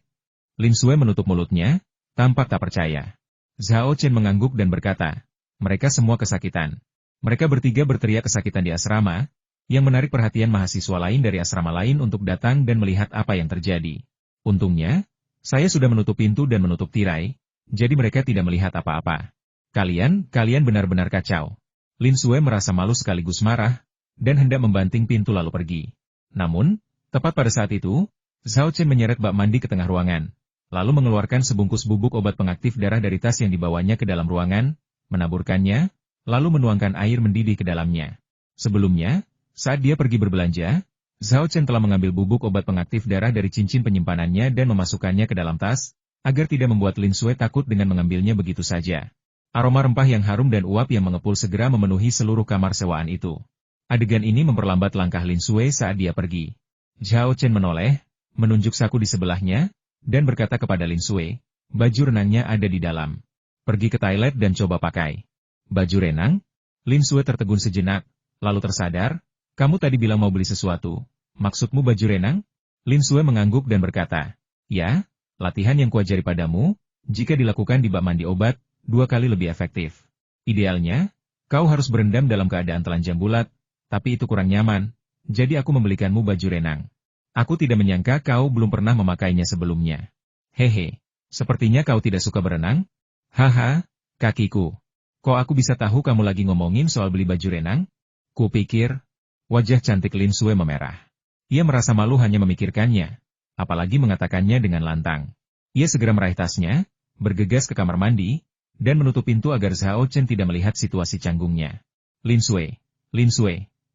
Lin Sui menutup mulutnya, tampak tak percaya. Zhao Chen mengangguk dan berkata, "Mereka semua kesakitan." Mereka bertiga berteriak kesakitan di asrama, yang menarik perhatian mahasiswa lain dari asrama lain untuk datang dan melihat apa yang terjadi. Untungnya, saya sudah menutup pintu dan menutup tirai, jadi mereka tidak melihat apa-apa. Kalian benar-benar kacau. Lin Sue merasa malu sekaligus marah, dan hendak membanting pintu lalu pergi. Namun, tepat pada saat itu, Zhao Chen menyeret bak mandi ke tengah ruangan, lalu mengeluarkan sebungkus bubuk obat pengaktif darah dari tas yang dibawanya ke dalam ruangan, menaburkannya, lalu menuangkan air mendidih ke dalamnya. Sebelumnya, saat dia pergi berbelanja, Zhao Chen telah mengambil bubuk obat pengaktif darah dari cincin penyimpanannya dan memasukkannya ke dalam tas, agar tidak membuat Lin Sue takut dengan mengambilnya begitu saja. Aroma rempah yang harum dan uap yang mengepul segera memenuhi seluruh kamar sewaan itu. Adegan ini memperlambat langkah Lin Sue saat dia pergi. Zhao Chen menoleh, menunjuk saku di sebelahnya, dan berkata kepada Lin Sue, baju renangnya ada di dalam. Pergi ke toilet dan coba pakai. Baju renang? Lin Sue tertegun sejenak, lalu tersadar, kamu tadi bilang mau beli sesuatu. Maksudmu baju renang? Lin Sue mengangguk dan berkata, ya, latihan yang kuajari padamu, jika dilakukan di bak mandi obat, 2 kali lebih efektif. Idealnya, kau harus berendam dalam keadaan telanjang bulat, tapi itu kurang nyaman, jadi aku membelikanmu baju renang. Aku tidak menyangka kau belum pernah memakainya sebelumnya. Hehe, sepertinya kau tidak suka berenang? Haha, kakiku. Kok aku bisa tahu kamu lagi ngomongin soal beli baju renang? Kupikir. Wajah cantik Lin Sue memerah. Ia merasa malu hanya memikirkannya, apalagi mengatakannya dengan lantang. Ia segera meraih tasnya, bergegas ke kamar mandi, dan menutup pintu agar Zhao Chen tidak melihat situasi canggungnya. Lin Sue,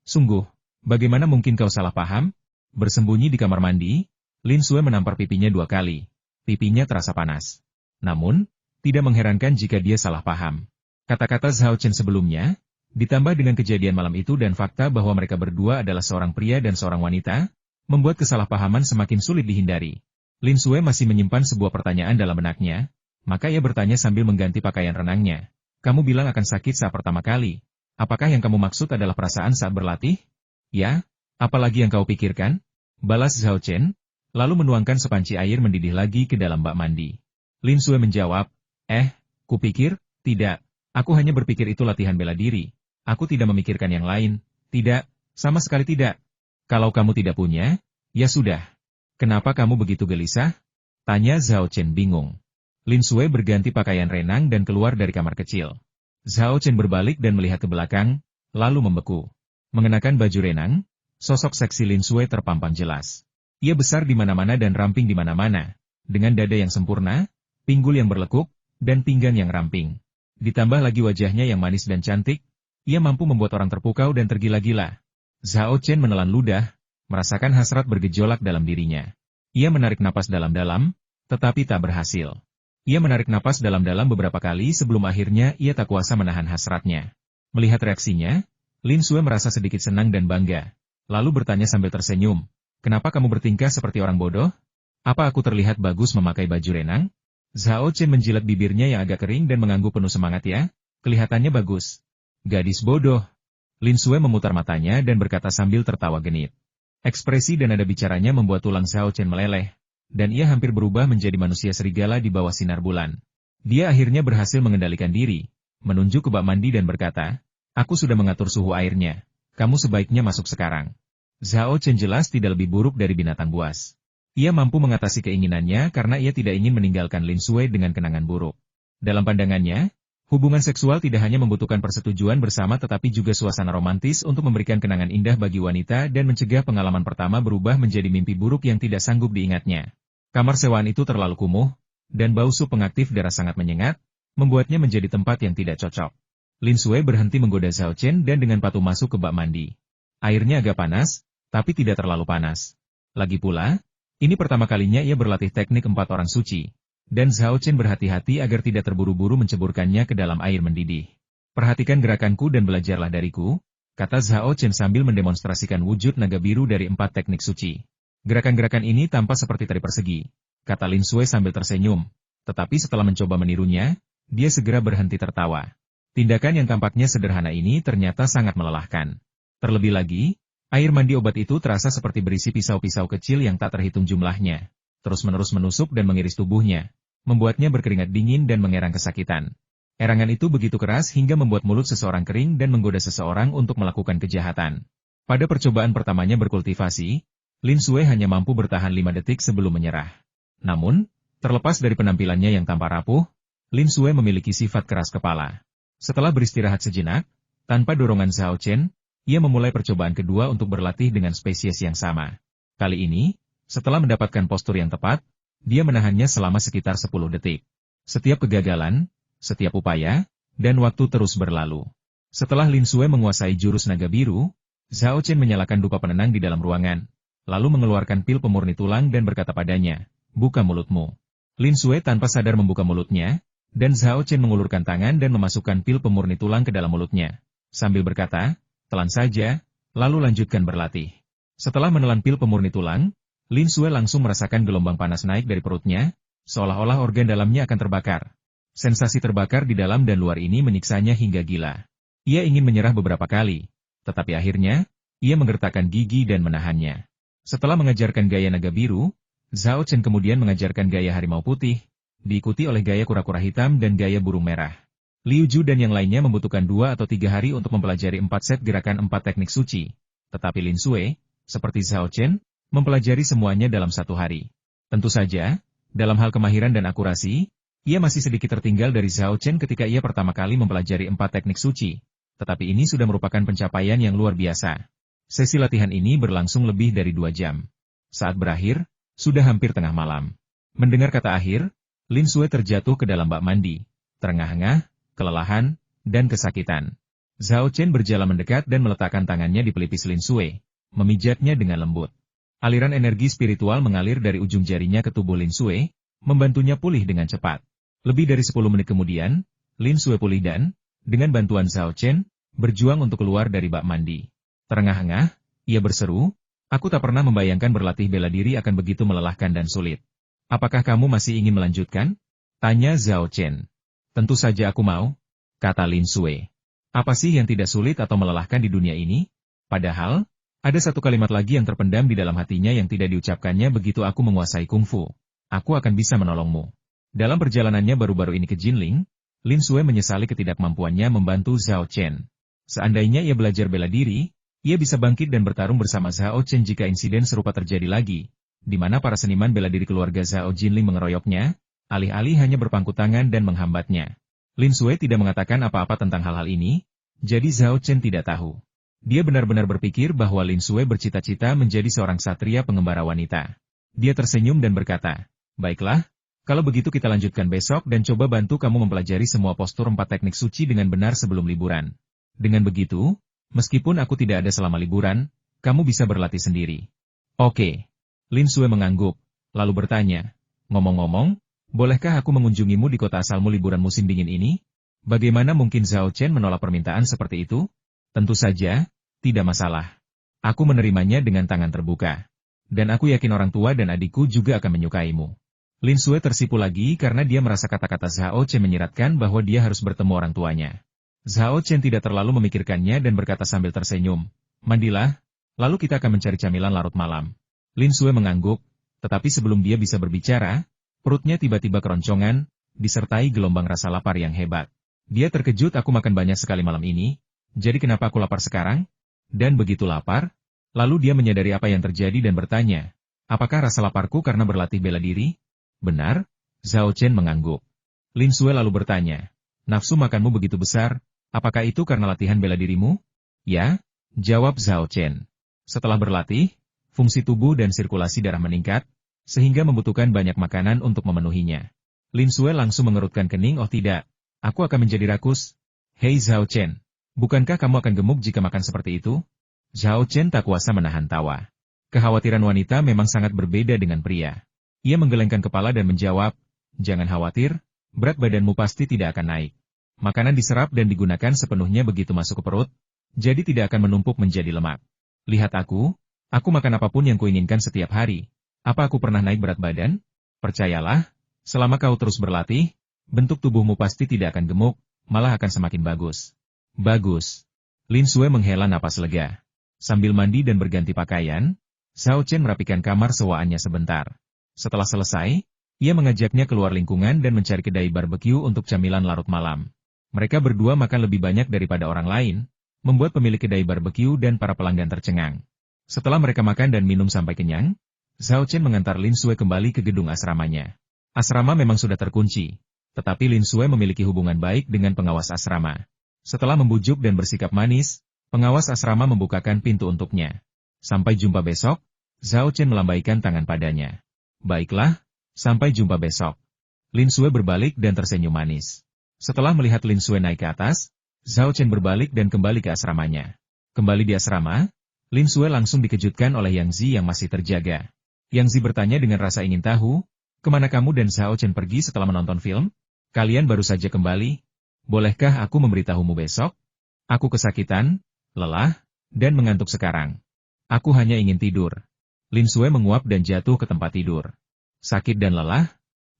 sungguh, bagaimana mungkin kau salah paham? Bersembunyi di kamar mandi, Lin Sue menampar pipinya 2 kali. Pipinya terasa panas. Namun, tidak mengherankan jika dia salah paham. Kata-kata Zhao Chen sebelumnya, ditambah dengan kejadian malam itu dan fakta bahwa mereka berdua adalah seorang pria dan seorang wanita, membuat kesalahpahaman semakin sulit dihindari. Lin Sue masih menyimpan sebuah pertanyaan dalam benaknya, maka ia bertanya sambil mengganti pakaian renangnya. Kamu bilang akan sakit saat pertama kali. Apakah yang kamu maksud adalah perasaan saat berlatih? Ya, apalagi yang kau pikirkan? Balas Zhao Chen, lalu menuangkan sepanci air mendidih lagi ke dalam bak mandi. Lin Sue menjawab, kupikir, tidak. Aku hanya berpikir itu latihan bela diri. Aku tidak memikirkan yang lain. Tidak, sama sekali tidak. Kalau kamu tidak punya, ya sudah. Kenapa kamu begitu gelisah? Tanya Zhao Chen bingung. Lin Sue berganti pakaian renang dan keluar dari kamar kecil. Zhao Chen berbalik dan melihat ke belakang, lalu membeku. Mengenakan baju renang, sosok seksi Lin Sue terpampang jelas. Ia besar di mana-mana dan ramping di mana-mana, dengan dada yang sempurna, pinggul yang berlekuk, dan pinggang yang ramping. Ditambah lagi wajahnya yang manis dan cantik, ia mampu membuat orang terpukau dan tergila-gila. Zhao Chen menelan ludah, merasakan hasrat bergejolak dalam dirinya. Ia menarik napas dalam-dalam, tetapi tak berhasil. Ia menarik napas dalam-dalam beberapa kali sebelum akhirnya ia tak kuasa menahan hasratnya. Melihat reaksinya, Lin Sue merasa sedikit senang dan bangga, lalu bertanya sambil tersenyum, kenapa kamu bertingkah seperti orang bodoh? Apa aku terlihat bagus memakai baju renang? Zhao Chen menjilat bibirnya yang agak kering dan mengangguk penuh semangat ya, kelihatannya bagus. Gadis bodoh. Lin Sue memutar matanya dan berkata sambil tertawa genit. Ekspresi dan nada bicaranya membuat tulang Zhao Chen meleleh, dan ia hampir berubah menjadi manusia serigala di bawah sinar bulan. Dia akhirnya berhasil mengendalikan diri, menunjuk ke bak mandi dan berkata, aku sudah mengatur suhu airnya, kamu sebaiknya masuk sekarang. Zhao Chen jelas tidak lebih buruk dari binatang buas. Ia mampu mengatasi keinginannya karena ia tidak ingin meninggalkan Lin Sue dengan kenangan buruk. Dalam pandangannya, hubungan seksual tidak hanya membutuhkan persetujuan bersama tetapi juga suasana romantis untuk memberikan kenangan indah bagi wanita dan mencegah pengalaman pertama berubah menjadi mimpi buruk yang tidak sanggup diingatnya. Kamar sewaan itu terlalu kumuh, dan bau sup pengaktif darah sangat menyengat, membuatnya menjadi tempat yang tidak cocok. Lin Sue berhenti menggoda Zhao Chen dan dengan patuh masuk ke bak mandi. Airnya agak panas, tapi tidak terlalu panas. Lagi pula, ini pertama kalinya ia berlatih teknik 4 orang suci. Dan Zhao Chen berhati-hati agar tidak terburu-buru menceburkannya ke dalam air mendidih. Perhatikan gerakanku dan belajarlah dariku, kata Zhao Chen sambil mendemonstrasikan wujud naga biru dari 4 teknik suci. Gerakan-gerakan ini tampak seperti tari persegi, kata Lin Sue sambil tersenyum. Tetapi setelah mencoba menirunya, dia segera berhenti tertawa. Tindakan yang tampaknya sederhana ini ternyata sangat melelahkan. Terlebih lagi, air mandi obat itu terasa seperti berisi pisau-pisau kecil yang tak terhitung jumlahnya. Terus-menerus menusuk dan mengiris tubuhnya, membuatnya berkeringat dingin dan mengerang kesakitan. Erangan itu begitu keras hingga membuat mulut seseorang kering dan menggoda seseorang untuk melakukan kejahatan. Pada percobaan pertamanya berkultivasi, Lin Sue hanya mampu bertahan 5 detik sebelum menyerah. Namun, terlepas dari penampilannya yang tampak rapuh, Lin Sue memiliki sifat keras kepala. Setelah beristirahat sejenak, tanpa dorongan Zhao Chen, ia memulai percobaan kedua untuk berlatih dengan spesies yang sama. Kali ini, setelah mendapatkan postur yang tepat, dia menahannya selama sekitar 10 detik. Setiap kegagalan, setiap upaya, dan waktu terus berlalu. Setelah Lin Sue menguasai jurus naga biru, Zhao Chen menyalakan dupa penenang di dalam ruangan, lalu mengeluarkan pil pemurni tulang dan berkata padanya, "Buka mulutmu." Lin Sue tanpa sadar membuka mulutnya, dan Zhao Chen mengulurkan tangan dan memasukkan pil pemurni tulang ke dalam mulutnya. Sambil berkata, "Telan saja," lalu lanjutkan berlatih. Setelah menelan pil pemurni tulang, Lin Sue langsung merasakan gelombang panas naik dari perutnya, seolah-olah organ dalamnya akan terbakar. Sensasi terbakar di dalam dan luar ini menyiksanya hingga gila. Ia ingin menyerah beberapa kali, tetapi akhirnya, ia menggertakkan gigi dan menahannya. Setelah mengajarkan gaya naga biru, Zhao Chen kemudian mengajarkan gaya harimau putih, diikuti oleh gaya kura-kura hitam dan gaya burung merah. Liu Ju dan yang lainnya membutuhkan 2 atau 3 hari untuk mempelajari 4 set gerakan 4 teknik suci. Tetapi Lin Sue, seperti Zhao Chen, mempelajari semuanya dalam 1 hari. Tentu saja, dalam hal kemahiran dan akurasi, ia masih sedikit tertinggal dari Zhao Chen ketika ia pertama kali mempelajari 4 teknik suci. Tetapi ini sudah merupakan pencapaian yang luar biasa. Sesi latihan ini berlangsung lebih dari 2 jam. Saat berakhir, sudah hampir tengah malam. Mendengar kata akhir, Lin Sue terjatuh ke dalam bak mandi, terengah-engah, kelelahan, dan kesakitan. Zhao Chen berjalan mendekat dan meletakkan tangannya di pelipis Lin Sue, memijatnya dengan lembut. Aliran energi spiritual mengalir dari ujung jarinya ke tubuh Lin Sue, membantunya pulih dengan cepat. Lebih dari 10 menit kemudian, Lin Sue pulih dan, dengan bantuan Zhao Chen, berjuang untuk keluar dari bak mandi. Terengah-engah, ia berseru, "Aku tak pernah membayangkan berlatih bela diri akan begitu melelahkan dan sulit. Apakah kamu masih ingin melanjutkan?" tanya Zhao Chen. "Tentu saja aku mau," kata Lin Sue. "Apa sih yang tidak sulit atau melelahkan di dunia ini? Padahal, ada satu kalimat lagi yang terpendam di dalam hatinya yang tidak diucapkannya begitu aku menguasai kungfu. Aku akan bisa menolongmu." Dalam perjalanannya baru-baru ini ke Jinling, Lin Sue menyesali ketidakmampuannya membantu Zhao Chen. Seandainya ia belajar bela diri, ia bisa bangkit dan bertarung bersama Zhao Chen jika insiden serupa terjadi lagi, di mana para seniman bela diri keluarga Zhao Jinling mengeroyoknya, alih-alih hanya berpangku tangan dan menghambatnya. Lin Sue tidak mengatakan apa-apa tentang hal-hal ini, jadi Zhao Chen tidak tahu. Dia benar-benar berpikir bahwa Lin Sue bercita-cita menjadi seorang satria pengembara wanita. Dia tersenyum dan berkata, "Baiklah, kalau begitu kita lanjutkan besok dan coba bantu kamu mempelajari semua postur 4 teknik suci dengan benar sebelum liburan. Dengan begitu, meskipun aku tidak ada selama liburan, kamu bisa berlatih sendiri." "Oke." Lin Sue mengangguk, lalu bertanya, "Ngomong-ngomong, bolehkah aku mengunjungimu di kota asalmu liburan musim dingin ini?" Bagaimana mungkin Zhao Chen menolak permintaan seperti itu? Tentu saja, tidak masalah. Aku menerimanya dengan tangan terbuka. Dan aku yakin orang tua dan adikku juga akan menyukaimu. Lin Sue tersipu lagi karena dia merasa kata-kata Zhao Chen menyiratkan bahwa dia harus bertemu orang tuanya. Zhao Chen tidak terlalu memikirkannya dan berkata sambil tersenyum, "Mandilah, lalu kita akan mencari camilan larut malam." Lin Sue mengangguk, tetapi sebelum dia bisa berbicara, perutnya tiba-tiba keroncongan, disertai gelombang rasa lapar yang hebat. Dia terkejut, "Aku makan banyak sekali malam ini, jadi kenapa aku lapar sekarang?" Dan begitu lapar, lalu dia menyadari apa yang terjadi dan bertanya, "Apakah rasa laparku karena berlatih bela diri?" "Benar?" Zhao Chen mengangguk. Lin Sue lalu bertanya, "Nafsu makanmu begitu besar, apakah itu karena latihan bela dirimu?" "Ya," jawab Zhao Chen. "Setelah berlatih, fungsi tubuh dan sirkulasi darah meningkat, sehingga membutuhkan banyak makanan untuk memenuhinya." Lin Sue langsung mengerutkan kening, "Oh tidak, aku akan menjadi rakus." "Hei Zhao Chen, bukankah kamu akan gemuk jika makan seperti itu?" Zhao Chen tak kuasa menahan tawa. Kekhawatiran wanita memang sangat berbeda dengan pria. Ia menggelengkan kepala dan menjawab, "Jangan khawatir, berat badanmu pasti tidak akan naik. Makanan diserap dan digunakan sepenuhnya begitu masuk ke perut, jadi tidak akan menumpuk menjadi lemak. Lihat aku makan apapun yang kuinginkan setiap hari. Apa aku pernah naik berat badan? Percayalah, selama kau terus berlatih, bentuk tubuhmu pasti tidak akan gemuk, malah akan semakin bagus." "Bagus." Lin Sue menghela napas lega. Sambil mandi dan berganti pakaian, Zhao Chen merapikan kamar sewaannya sebentar. Setelah selesai, ia mengajaknya keluar lingkungan dan mencari kedai barbeque untuk camilan larut malam. Mereka berdua makan lebih banyak daripada orang lain, membuat pemilik kedai barbeque dan para pelanggan tercengang. Setelah mereka makan dan minum sampai kenyang, Zhao Chen mengantar Lin Sue kembali ke gedung asramanya. Asrama memang sudah terkunci, tetapi Lin Sue memiliki hubungan baik dengan pengawas asrama. Setelah membujuk dan bersikap manis, pengawas asrama membukakan pintu untuknya. Sampai jumpa besok, Zhao Chen melambaikan tangan padanya. Baiklah, sampai jumpa besok. Lin Sue berbalik dan tersenyum manis. Setelah melihat Lin Sue naik ke atas, Zhao Chen berbalik dan kembali ke asramanya. Kembali di asrama, Lin Sue langsung dikejutkan oleh Yang Zi yang masih terjaga. Yang Zi bertanya dengan rasa ingin tahu, kemana kamu dan Zhao Chen pergi setelah menonton film? Kalian baru saja kembali. Bolehkah aku memberitahumu besok? Aku kesakitan, lelah, dan mengantuk sekarang. Aku hanya ingin tidur. Lin Sue menguap dan jatuh ke tempat tidur. Sakit dan lelah?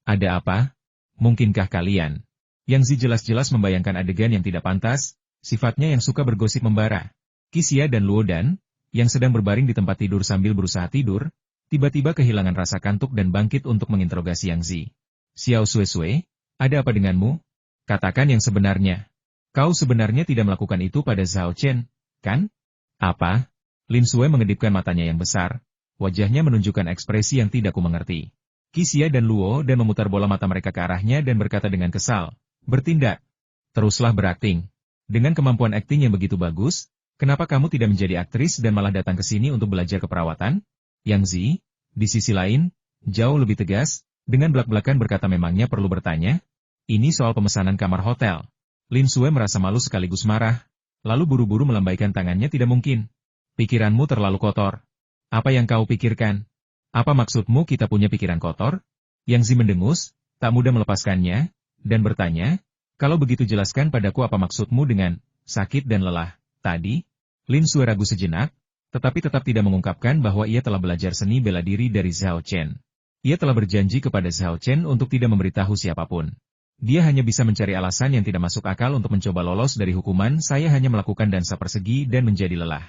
Ada apa? Mungkinkah kalian? Yang Zi jelas-jelas membayangkan adegan yang tidak pantas, sifatnya yang suka bergosip membara. Qixia dan Luo Dan, yang sedang berbaring di tempat tidur sambil berusaha tidur, tiba-tiba kehilangan rasa kantuk dan bangkit untuk menginterogasi Yang Zi. Xiao Sui, ada apa denganmu? Katakan yang sebenarnya. Kau sebenarnya tidak melakukan itu pada Zhao Chen, kan? Apa? Lin Sue mengedipkan matanya yang besar. Wajahnya menunjukkan ekspresi yang tidak kumengerti. Qixia dan Luo Dan memutar bola mata mereka ke arahnya dan berkata dengan kesal, bertindak. Teruslah berakting. Dengan kemampuan akting yang begitu bagus, kenapa kamu tidak menjadi aktris dan malah datang ke sini untuk belajar keperawatan? Yang Zi, di sisi lain, jauh lebih tegas, dengan belak-belakan berkata memangnya perlu bertanya? Ini soal pemesanan kamar hotel. Lin Sue merasa malu sekaligus marah, lalu buru-buru melambaikan tangannya tidak mungkin. Pikiranmu terlalu kotor. Apa yang kau pikirkan? Apa maksudmu kita punya pikiran kotor? Yang Zi mendengus, tak mudah melepaskannya, dan bertanya, kalau begitu jelaskan padaku apa maksudmu dengan sakit dan lelah tadi? Lin Sue ragu sejenak, tetapi tetap tidak mengungkapkan bahwa ia telah belajar seni bela diri dari Zhao Chen. Ia telah berjanji kepada Zhao Chen untuk tidak memberitahu siapapun. Dia hanya bisa mencari alasan yang tidak masuk akal untuk mencoba lolos dari hukuman. Saya hanya melakukan dansa persegi dan menjadi lelah.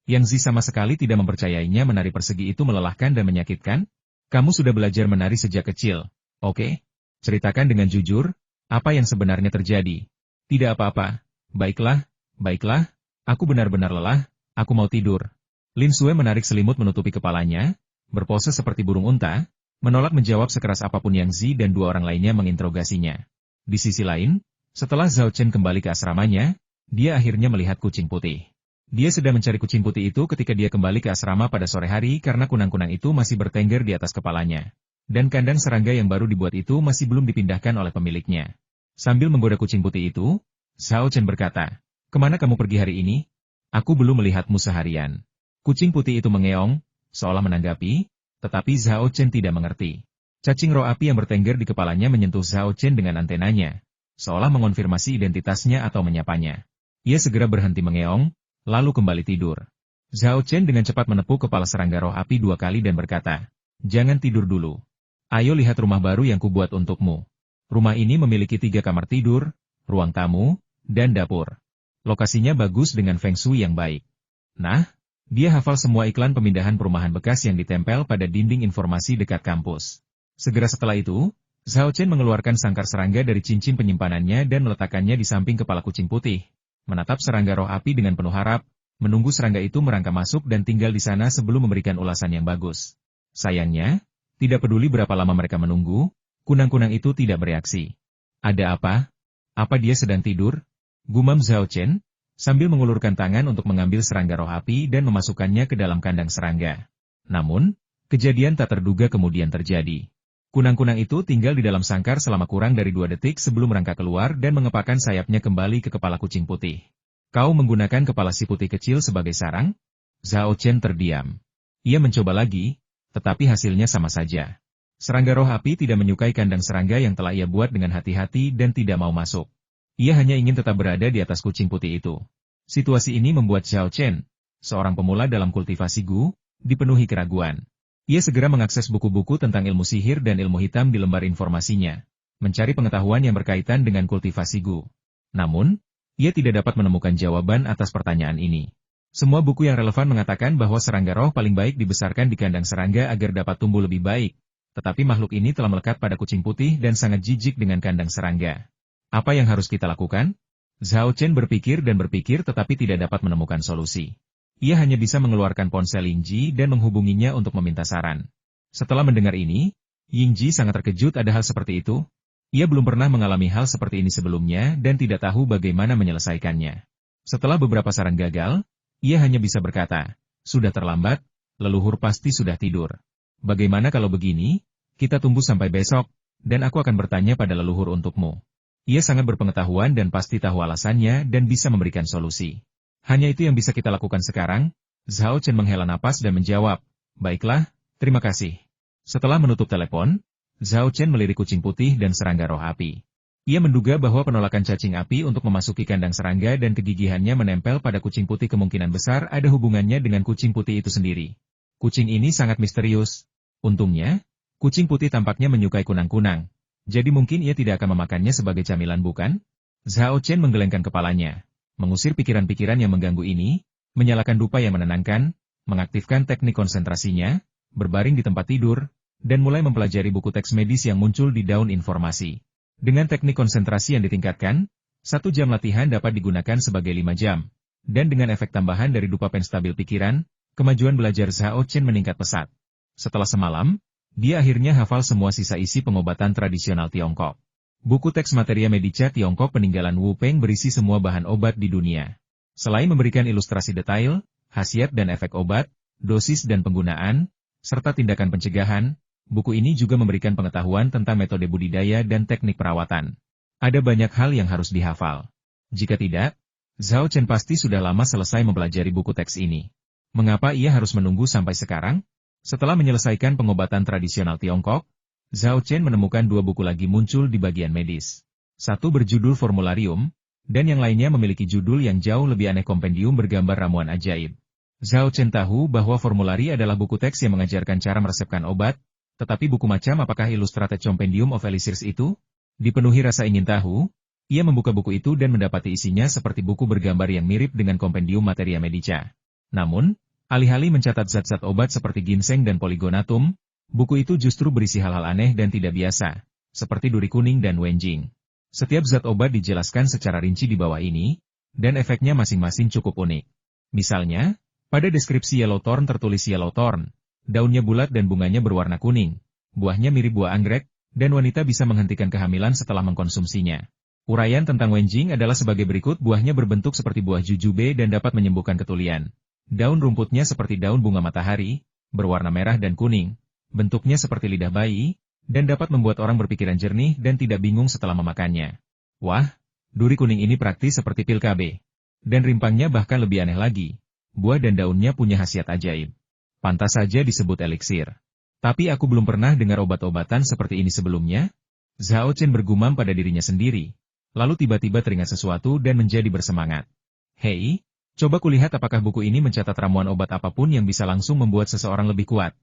Yang Zi sama sekali tidak mempercayainya menari persegi itu melelahkan dan menyakitkan. Kamu sudah belajar menari sejak kecil, oke? Ceritakan dengan jujur, apa yang sebenarnya terjadi. Tidak apa-apa. Baiklah, aku benar-benar lelah, aku mau tidur. Lin Sue menarik selimut menutupi kepalanya, berpose seperti burung unta, menolak menjawab sekeras apapun Yang Zi dan dua orang lainnya menginterogasinya. Di sisi lain, setelah Zhao Chen kembali ke asramanya, dia akhirnya melihat kucing putih. Dia sedang mencari kucing putih itu ketika dia kembali ke asrama pada sore hari karena kunang-kunang itu masih bertengger di atas kepalanya. Dan kandang serangga yang baru dibuat itu masih belum dipindahkan oleh pemiliknya. Sambil menggoda kucing putih itu, Zhao Chen berkata, kemana kamu pergi hari ini? Aku belum melihatmu seharian. Kucing putih itu mengeong, seolah menanggapi, tetapi Zhao Chen tidak mengerti. Cacing roh api yang bertengger di kepalanya menyentuh Zhao Chen dengan antenanya, seolah mengonfirmasi identitasnya atau menyapanya. Ia segera berhenti mengeong, lalu kembali tidur. Zhao Chen dengan cepat menepuk kepala serangga roh api 2 kali dan berkata, jangan tidur dulu. Ayo lihat rumah baru yang kubuat untukmu. Rumah ini memiliki 3 kamar tidur, ruang tamu, dan dapur. Lokasinya bagus dengan feng shui yang baik. Nah, dia hafal semua iklan pemindahan perumahan bekas yang ditempel pada dinding informasi dekat kampus. Segera setelah itu, Zhao Chen mengeluarkan sangkar serangga dari cincin penyimpanannya dan meletakkannya di samping kepala kucing putih. Menatap serangga roh api dengan penuh harap, menunggu serangga itu merangkak masuk dan tinggal di sana sebelum memberikan ulasan yang bagus. Sayangnya, tidak peduli berapa lama mereka menunggu, kunang-kunang itu tidak bereaksi. Ada apa? Apa dia sedang tidur? Gumam Zhao Chen, sambil mengulurkan tangan untuk mengambil serangga roh api dan memasukkannya ke dalam kandang serangga. Namun, kejadian tak terduga kemudian terjadi. Kunang-kunang itu tinggal di dalam sangkar selama kurang dari 2 detik sebelum merangkak keluar dan mengepakkan sayapnya kembali ke kepala kucing putih. Kau menggunakan kepala si putih kecil sebagai sarang? Zhao Chen terdiam. Ia mencoba lagi, tetapi hasilnya sama saja. Serangga roh api tidak menyukai kandang serangga yang telah ia buat dengan hati-hati dan tidak mau masuk. Ia hanya ingin tetap berada di atas kucing putih itu. Situasi ini membuat Zhao Chen, seorang pemula dalam kultivasi Gu, dipenuhi keraguan. Ia segera mengakses buku-buku tentang ilmu sihir dan ilmu hitam di lembar informasinya, mencari pengetahuan yang berkaitan dengan kultivasi Gu. Namun, ia tidak dapat menemukan jawaban atas pertanyaan ini. Semua buku yang relevan mengatakan bahwa serangga roh paling baik dibesarkan di kandang serangga agar dapat tumbuh lebih baik, tetapi makhluk ini telah melekat pada kucing putih dan sangat jijik dengan kandang serangga. Apa yang harus kita lakukan? Zhao Chen berpikir dan berpikir tetapi tidak dapat menemukan solusi. Ia hanya bisa mengeluarkan ponsel Lin Ji dan menghubunginya untuk meminta saran. Setelah mendengar ini, Yingji sangat terkejut ada hal seperti itu. Ia belum pernah mengalami hal seperti ini sebelumnya dan tidak tahu bagaimana menyelesaikannya. Setelah beberapa saran gagal, ia hanya bisa berkata, sudah terlambat, leluhur pasti sudah tidur. Bagaimana kalau begini, kita tunggu sampai besok, dan aku akan bertanya pada leluhur untukmu. Ia sangat berpengetahuan dan pasti tahu alasannya dan bisa memberikan solusi. Hanya itu yang bisa kita lakukan sekarang. Zhao Chen menghela napas dan menjawab, baiklah, terima kasih. Setelah menutup telepon, Zhao Chen melirik kucing putih dan serangga roh api. Ia menduga bahwa penolakan cacing api untuk memasuki kandang serangga dan kegigihannya menempel pada kucing putih kemungkinan besar ada hubungannya dengan kucing putih itu sendiri. Kucing ini sangat misterius. Untungnya, kucing putih tampaknya menyukai kunang-kunang. Jadi mungkin ia tidak akan memakannya sebagai camilan bukan? Zhao Chen menggelengkan kepalanya, mengusir pikiran-pikiran yang mengganggu ini, menyalakan dupa yang menenangkan, mengaktifkan teknik konsentrasinya, berbaring di tempat tidur, dan mulai mempelajari buku teks medis yang muncul di daun informasi. Dengan teknik konsentrasi yang ditingkatkan, 1 jam latihan dapat digunakan sebagai 5 jam. Dan dengan efek tambahan dari dupa penstabil pikiran, kemajuan belajar Zhao Chen meningkat pesat. Setelah semalam, dia akhirnya hafal semua sisa isi pengobatan tradisional Tiongkok. Buku teks materia medica Tiongkok peninggalan Wu Peng berisi semua bahan obat di dunia. Selain memberikan ilustrasi detail, khasiat dan efek obat, dosis dan penggunaan, serta tindakan pencegahan, buku ini juga memberikan pengetahuan tentang metode budidaya dan teknik perawatan. Ada banyak hal yang harus dihafal. Jika tidak, Zhao Chen pasti sudah lama selesai mempelajari buku teks ini. Mengapa ia harus menunggu sampai sekarang? Setelah menyelesaikan pengobatan tradisional Tiongkok, Zhao Chen menemukan 2 buku lagi muncul di bagian medis. Satu berjudul Formularium, dan yang lainnya memiliki judul yang jauh lebih aneh Kompendium bergambar ramuan ajaib. Zhao Chen tahu bahwa formulari adalah buku teks yang mengajarkan cara meresepkan obat, tetapi buku macam apakah Illustrated Compendium of Elixirs itu? Dipenuhi rasa ingin tahu, ia membuka buku itu dan mendapati isinya seperti buku bergambar yang mirip dengan Kompendium Materia Medica. Namun, alih-alih mencatat zat-zat obat seperti ginseng dan polygonatum, buku itu justru berisi hal-hal aneh dan tidak biasa, seperti duri kuning dan wenjing. Setiap zat obat dijelaskan secara rinci di bawah ini, dan efeknya masing-masing cukup unik. Misalnya, pada deskripsi yellow thorn tertulis yellow thorn, daunnya bulat dan bunganya berwarna kuning, buahnya mirip buah anggrek, dan wanita bisa menghentikan kehamilan setelah mengkonsumsinya. Uraian tentang wenjing adalah sebagai berikut, buahnya berbentuk seperti buah jujube dan dapat menyembuhkan ketulian. Daun rumputnya seperti daun bunga matahari, berwarna merah dan kuning, bentuknya seperti lidah bayi, dan dapat membuat orang berpikiran jernih dan tidak bingung setelah memakannya. Wah, duri kuning ini praktis seperti pil KB. Dan rimpangnya bahkan lebih aneh lagi. Buah dan daunnya punya khasiat ajaib. Pantas saja disebut eliksir. Tapi aku belum pernah dengar obat-obatan seperti ini sebelumnya. Zhao Chen bergumam pada dirinya sendiri. Lalu tiba-tiba teringat sesuatu dan menjadi bersemangat. Hei, coba kulihat apakah buku ini mencatat ramuan obat apapun yang bisa langsung membuat seseorang lebih kuat.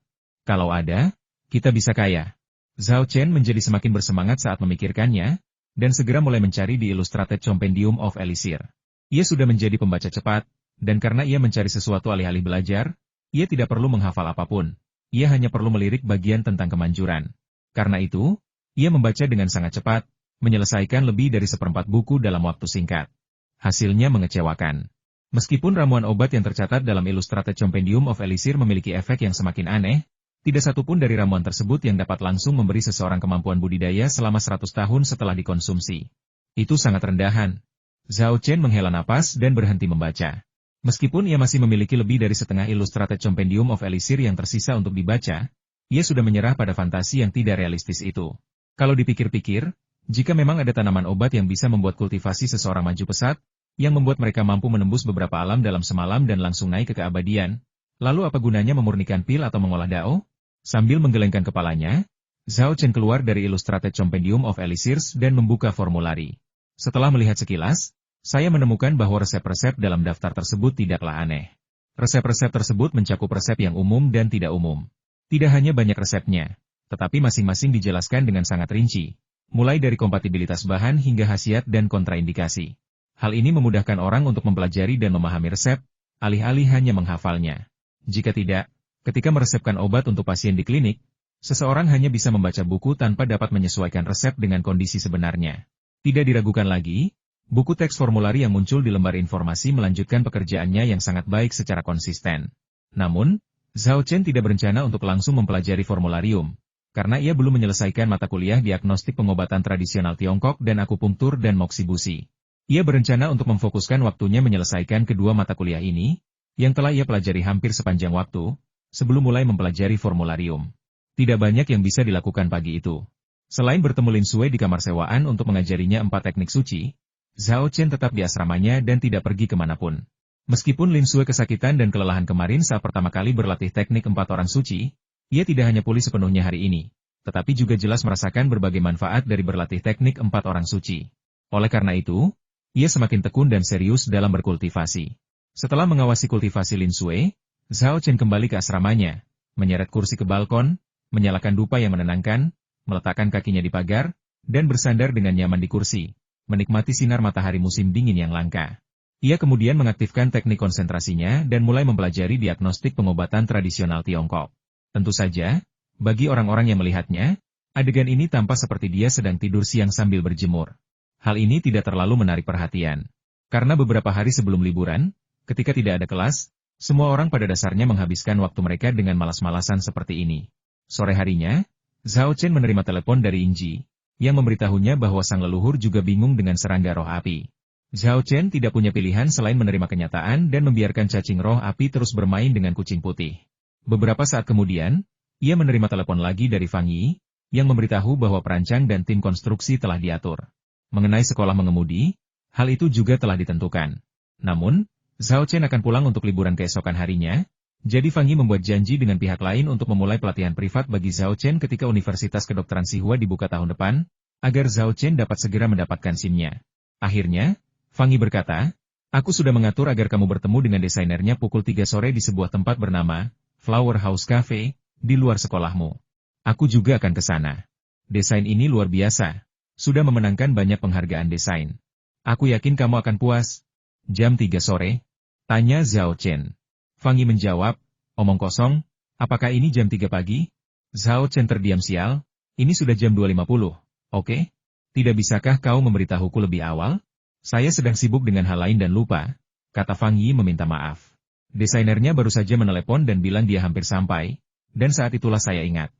Kalau ada, kita bisa kaya. Zhao Chen menjadi semakin bersemangat saat memikirkannya, dan segera mulai mencari di Illustrated Compendium of Elixir. Ia sudah menjadi pembaca cepat, dan karena ia mencari sesuatu alih-alih belajar, ia tidak perlu menghafal apapun. Ia hanya perlu melirik bagian tentang kemanjuran. Karena itu, ia membaca dengan sangat cepat, menyelesaikan lebih dari 1/4 buku dalam waktu singkat. Hasilnya mengecewakan. Meskipun ramuan obat yang tercatat dalam Illustrated Compendium of Elixir memiliki efek yang semakin aneh, tidak satupun dari ramuan tersebut yang dapat langsung memberi seseorang kemampuan budidaya selama 100 tahun setelah dikonsumsi. Itu sangat rendahan. Zhao Chen menghela napas dan berhenti membaca. Meskipun ia masih memiliki lebih dari setengah Illustrated Compendium of Elixir yang tersisa untuk dibaca, ia sudah menyerah pada fantasi yang tidak realistis itu. Kalau dipikir-pikir, jika memang ada tanaman obat yang bisa membuat kultivasi seseorang maju pesat, yang membuat mereka mampu menembus beberapa alam dalam semalam dan langsung naik ke keabadian, lalu apa gunanya memurnikan pil atau mengolah dao? Sambil menggelengkan kepalanya, Zhao Chen keluar dari Illustrated Compendium of Elixirs dan membuka formulari. Setelah melihat sekilas, saya menemukan bahwa resep-resep dalam daftar tersebut tidaklah aneh. Resep-resep tersebut mencakup resep yang umum dan tidak umum. Tidak hanya banyak resepnya, tetapi masing-masing dijelaskan dengan sangat rinci, mulai dari kompatibilitas bahan hingga khasiat dan kontraindikasi. Hal ini memudahkan orang untuk mempelajari dan memahami resep, alih-alih hanya menghafalnya. Jika tidak, ketika meresepkan obat untuk pasien di klinik, seseorang hanya bisa membaca buku tanpa dapat menyesuaikan resep dengan kondisi sebenarnya. Tidak diragukan lagi, buku teks formulari yang muncul di lembar informasi melanjutkan pekerjaannya yang sangat baik secara konsisten. Namun, Zhao Chen tidak berencana untuk langsung mempelajari formularium, karena ia belum menyelesaikan mata kuliah diagnostik pengobatan tradisional Tiongkok dan akupunktur dan moksibusi. Ia berencana untuk memfokuskan waktunya menyelesaikan kedua mata kuliah ini, yang telah ia pelajari hampir sepanjang waktu, sebelum mulai mempelajari formularium. Tidak banyak yang bisa dilakukan pagi itu. Selain bertemu Lin Sui di kamar sewaan untuk mengajarinya 4 teknik suci, Zhao Chen tetap di asramanya dan tidak pergi kemanapun. Meskipun Lin Sui kesakitan dan kelelahan kemarin saat pertama kali berlatih teknik 4 orang suci, ia tidak hanya pulih sepenuhnya hari ini, tetapi juga jelas merasakan berbagai manfaat dari berlatih teknik 4 orang suci. Oleh karena itu, ia semakin tekun dan serius dalam berkultivasi. Setelah mengawasi kultivasi Lin Sui, Zhao Chen kembali ke asramanya, menyeret kursi ke balkon, menyalakan dupa yang menenangkan, meletakkan kakinya di pagar, dan bersandar dengan nyaman di kursi, menikmati sinar matahari musim dingin yang langka. Ia kemudian mengaktifkan teknik konsentrasinya dan mulai mempelajari diagnostik pengobatan tradisional Tiongkok. Tentu saja, bagi orang-orang yang melihatnya, adegan ini tampak seperti dia sedang tidur siang sambil berjemur. Hal ini tidak terlalu menarik perhatian. Karena beberapa hari sebelum liburan, ketika tidak ada kelas, semua orang pada dasarnya menghabiskan waktu mereka dengan malas-malasan seperti ini. Sore harinya, Zhao Chen menerima telepon dari Yingji, yang memberitahunya bahwa sang leluhur juga bingung dengan serangga roh api. Zhao Chen tidak punya pilihan selain menerima kenyataan dan membiarkan cacing roh api terus bermain dengan kucing putih. Beberapa saat kemudian, ia menerima telepon lagi dari Fang Yi, yang memberitahu bahwa perancang dan tim konstruksi telah diatur. Mengenai sekolah mengemudi, hal itu juga telah ditentukan. Namun, Zhao Chen akan pulang untuk liburan keesokan harinya, jadi Fang Yi membuat janji dengan pihak lain untuk memulai pelatihan privat bagi Zhao Chen ketika Universitas Kedokteran Sihua dibuka tahun depan, agar Zhao Chen dapat segera mendapatkan SIM-nya. Akhirnya, Fang Yi berkata, "Aku sudah mengatur agar kamu bertemu dengan desainernya pukul 3 sore di sebuah tempat bernama Flower House Cafe, di luar sekolahmu. Aku juga akan ke sana. Desain ini luar biasa, sudah memenangkan banyak penghargaan desain. Aku yakin kamu akan puas." "Jam 3 sore?" tanya Zhao Chen. Fang Yi menjawab, "Omong kosong, apakah ini jam 3 pagi? Zhao Chen terdiam sial, ini sudah jam 2.50, oke? Tidak bisakah kau memberitahuku lebih awal? Saya sedang sibuk dengan hal lain dan lupa," kata Fang Yi meminta maaf. "Desainernya baru saja menelepon dan bilang dia hampir sampai, dan saat itulah saya ingat.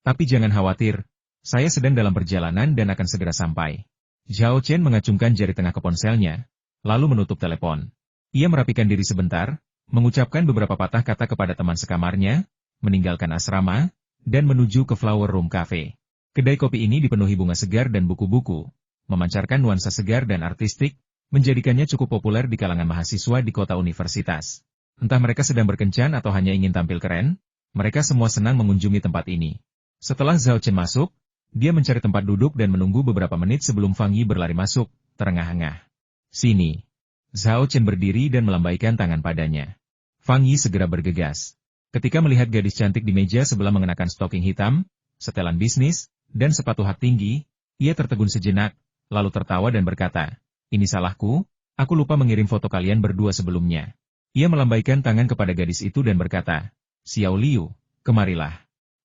Tapi jangan khawatir, saya sedang dalam perjalanan dan akan segera sampai." Zhao Chen mengacungkan jari tengah ke ponselnya, lalu menutup telepon. Ia merapikan diri sebentar, mengucapkan beberapa patah kata kepada teman sekamarnya, meninggalkan asrama, dan menuju ke Flower Room Cafe. Kedai kopi ini dipenuhi bunga segar dan buku-buku, memancarkan nuansa segar dan artistik, menjadikannya cukup populer di kalangan mahasiswa di kota universitas. Entah mereka sedang berkencan atau hanya ingin tampil keren, mereka semua senang mengunjungi tempat ini. Setelah Zhao Chen masuk, dia mencari tempat duduk dan menunggu beberapa menit sebelum Fang Yi berlari masuk, terengah-engah. "Sini." Zhao Chen berdiri dan melambaikan tangan padanya. Fang Yi segera bergegas. Ketika melihat gadis cantik di meja sebelah mengenakan stoking hitam, setelan bisnis, dan sepatu hak tinggi, ia tertegun sejenak, lalu tertawa dan berkata, "Ini salahku, aku lupa mengirim foto kalian berdua sebelumnya." Ia melambaikan tangan kepada gadis itu dan berkata, "Xiao Liu, kemarilah.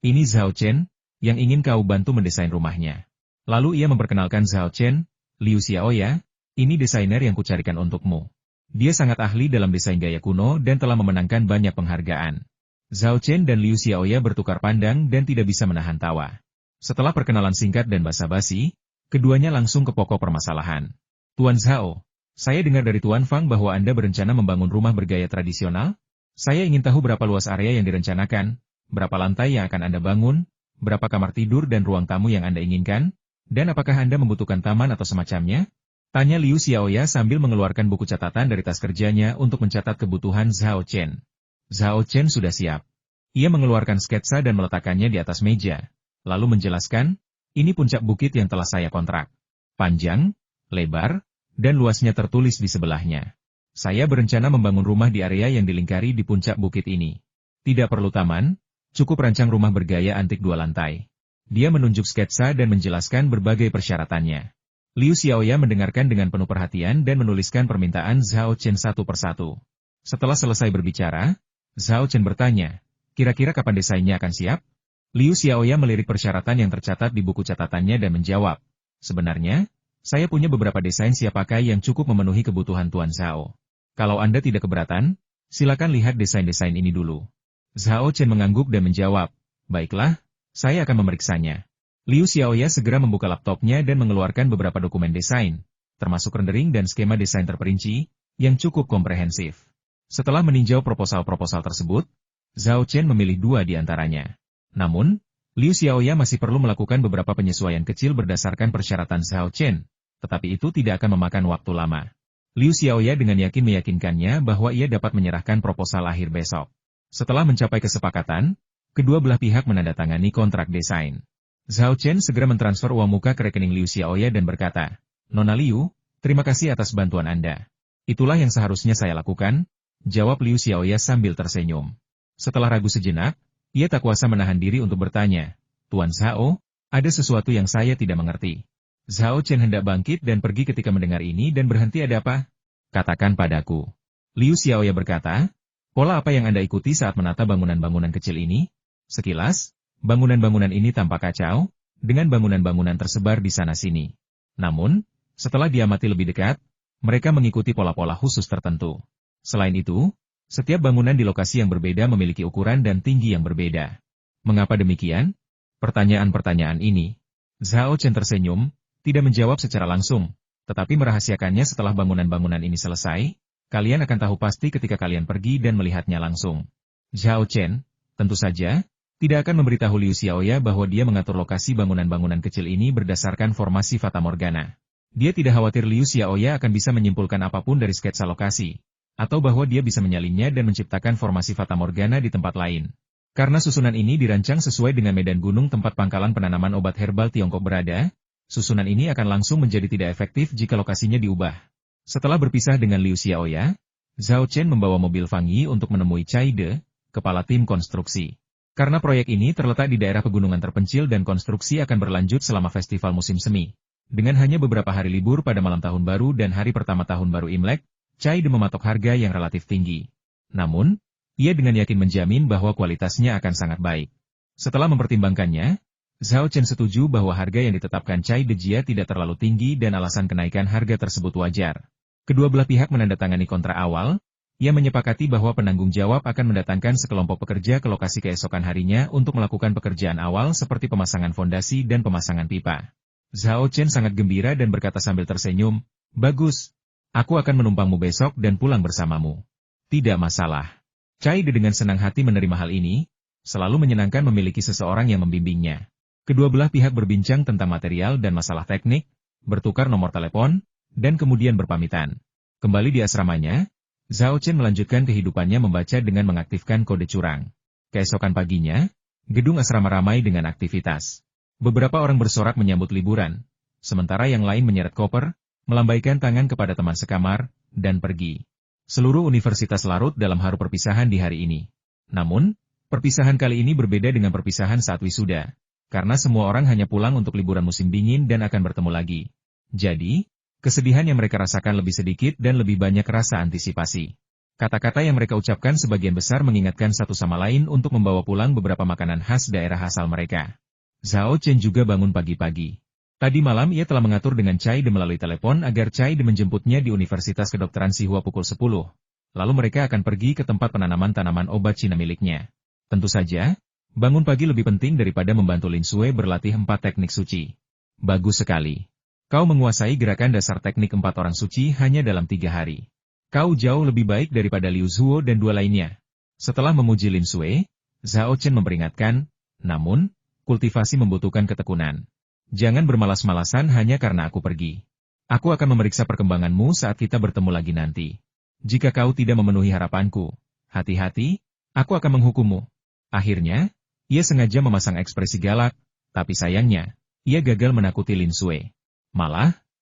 Ini Zhao Chen, yang ingin kau bantu mendesain rumahnya." Lalu ia memperkenalkan Zhao Chen, "Liu Xiaoya, ini desainer yang kucarikan untukmu. Dia sangat ahli dalam desain gaya kuno dan telah memenangkan banyak penghargaan." Zhao Chen dan Liu Xiaoya bertukar pandang dan tidak bisa menahan tawa. Setelah perkenalan singkat dan basa-basi, keduanya langsung ke pokok permasalahan. "Tuan Zhao, saya dengar dari Tuan Fang bahwa Anda berencana membangun rumah bergaya tradisional. Saya ingin tahu berapa luas area yang direncanakan, berapa lantai yang akan Anda bangun, berapa kamar tidur dan ruang tamu yang Anda inginkan, dan apakah Anda membutuhkan taman atau semacamnya?" tanya Liu Xiaoya sambil mengeluarkan buku catatan dari tas kerjanya untuk mencatat kebutuhan Zhao Chen. Zhao Chen sudah siap. Ia mengeluarkan sketsa dan meletakkannya di atas meja, lalu menjelaskan, "Ini puncak bukit yang telah saya kontrak. Panjang, lebar, dan luasnya tertulis di sebelahnya. Saya berencana membangun rumah di area yang dilingkari di puncak bukit ini. Tidak perlu taman, cukup rancang rumah bergaya antik 2 lantai." Dia menunjuk sketsa dan menjelaskan berbagai persyaratannya. Liu Xiaoya mendengarkan dengan penuh perhatian dan menuliskan permintaan Zhao Chen satu persatu. Setelah selesai berbicara, Zhao Chen bertanya, "Kira-kira kapan desainnya akan siap?" Liu Xiaoya melirik persyaratan yang tercatat di buku catatannya dan menjawab, "Sebenarnya, saya punya beberapa desain siap pakai yang cukup memenuhi kebutuhan Tuan Zhao. Kalau Anda tidak keberatan, silakan lihat desain-desain ini dulu." Zhao Chen mengangguk dan menjawab, baiklah, saya akan memeriksanya. Liu Xiaoya segera membuka laptopnya dan mengeluarkan beberapa dokumen desain, termasuk rendering dan skema desain terperinci, yang cukup komprehensif. Setelah meninjau proposal-proposal tersebut, Zhao Chen memilih 2 di antaranya. Namun, Liu Xiaoya masih perlu melakukan beberapa penyesuaian kecil berdasarkan persyaratan Zhao Chen, tetapi itu tidak akan memakan waktu lama. Liu Xiaoya dengan yakin meyakinkannya bahwa ia dapat menyerahkan proposal akhir besok. Setelah mencapai kesepakatan, kedua belah pihak menandatangani kontrak desain. Zhao Chen segera mentransfer uang muka ke rekening Liu Xiaoya dan berkata, Nona Liu, terima kasih atas bantuan Anda. Itulah yang seharusnya saya lakukan, jawab Liu Xiaoya sambil tersenyum. Setelah ragu sejenak, ia tak kuasa menahan diri untuk bertanya, Tuan Zhao, ada sesuatu yang saya tidak mengerti. Zhao Chen hendak bangkit dan pergi ketika mendengar ini dan berhenti. Ada apa? Katakan padaku. Liu Xiaoya berkata, pola apa yang Anda ikuti saat menata bangunan-bangunan kecil ini? Sekilas, bangunan-bangunan ini tampak kacau, dengan bangunan-bangunan tersebar di sana-sini. Namun, setelah diamati lebih dekat, mereka mengikuti pola-pola khusus tertentu. Selain itu, setiap bangunan di lokasi yang berbeda memiliki ukuran dan tinggi yang berbeda. Mengapa demikian? Pertanyaan-pertanyaan ini. Zhao Chen tersenyum, tidak menjawab secara langsung, tetapi merahasiakannya. Setelah bangunan-bangunan ini selesai, kalian akan tahu pasti ketika kalian pergi dan melihatnya langsung. Zhao Chen, tentu saja, tidak akan memberitahu Liu Xiaoya bahwa dia mengatur lokasi bangunan-bangunan kecil ini berdasarkan formasi Fata Morgana. Dia tidak khawatir Liu Xiaoya akan bisa menyimpulkan apapun dari sketsa lokasi, atau bahwa dia bisa menyalinnya dan menciptakan formasi Fata Morgana di tempat lain. Karena susunan ini dirancang sesuai dengan medan gunung tempat pangkalan penanaman obat herbal Tiongkok berada, susunan ini akan langsung menjadi tidak efektif jika lokasinya diubah. Setelah berpisah dengan Liu Xiaoya, Zhao Chen membawa mobil Fang Yi untuk menemui Cai De, kepala tim konstruksi. Karena proyek ini terletak di daerah pegunungan terpencil dan konstruksi akan berlanjut selama festival musim semi. Dengan hanya beberapa hari libur pada malam tahun baru dan hari pertama tahun baru Imlek, Cai De mematok harga yang relatif tinggi. Namun, ia dengan yakin menjamin bahwa kualitasnya akan sangat baik. Setelah mempertimbangkannya, Zhao Chen setuju bahwa harga yang ditetapkan Cai De Jia tidak terlalu tinggi dan alasan kenaikan harga tersebut wajar. Kedua belah pihak menandatangani kontrak awal, ia menyepakati bahwa penanggung jawab akan mendatangkan sekelompok pekerja ke lokasi keesokan harinya untuk melakukan pekerjaan awal seperti pemasangan fondasi dan pemasangan pipa. Zhao Chen sangat gembira dan berkata sambil tersenyum, bagus. Aku akan menumpangmu besok dan pulang bersamamu. Tidak masalah. Cai De dengan senang hati menerima hal ini, selalu menyenangkan memiliki seseorang yang membimbingnya. Kedua belah pihak berbincang tentang material dan masalah teknik, bertukar nomor telepon, dan kemudian berpamitan. Kembali di asramanya, Zhao Chen melanjutkan kehidupannya membaca dengan mengaktifkan kode curang. Keesokan paginya, gedung asrama ramai dengan aktivitas. Beberapa orang bersorak menyambut liburan, sementara yang lain menyeret koper, melambaikan tangan kepada teman sekamar, dan pergi. Seluruh universitas larut dalam haru perpisahan di hari ini. Namun, perpisahan kali ini berbeda dengan perpisahan saat wisuda, karena semua orang hanya pulang untuk liburan musim dingin dan akan bertemu lagi. Jadi, kesedihan yang mereka rasakan lebih sedikit dan lebih banyak rasa antisipasi. Kata-kata yang mereka ucapkan sebagian besar mengingatkan satu sama lain untuk membawa pulang beberapa makanan khas daerah asal mereka. Zhao Chen juga bangun pagi-pagi. Tadi malam ia telah mengatur dengan Cai De melalui telepon agar Cai De menjemputnya di Universitas Kedokteran Sihua pukul 10. Lalu mereka akan pergi ke tempat penanaman tanaman obat Cina miliknya. Tentu saja, bangun pagi lebih penting daripada membantu Lin Sui berlatih 4 teknik suci. Bagus sekali. Kau menguasai gerakan dasar teknik 4 orang suci hanya dalam 3 hari. Kau jauh lebih baik daripada Liu Zuo dan 2 lainnya. Setelah memuji Lin Sui, Zhao Chen memperingatkan, namun, kultivasi membutuhkan ketekunan. Jangan bermalas-malasan hanya karena aku pergi. Aku akan memeriksa perkembanganmu saat kita bertemu lagi nanti. Jika kau tidak memenuhi harapanku, hati-hati, aku akan menghukummu. Akhirnya, ia sengaja memasang ekspresi galak, tapi sayangnya, ia gagal menakuti Lin Sui.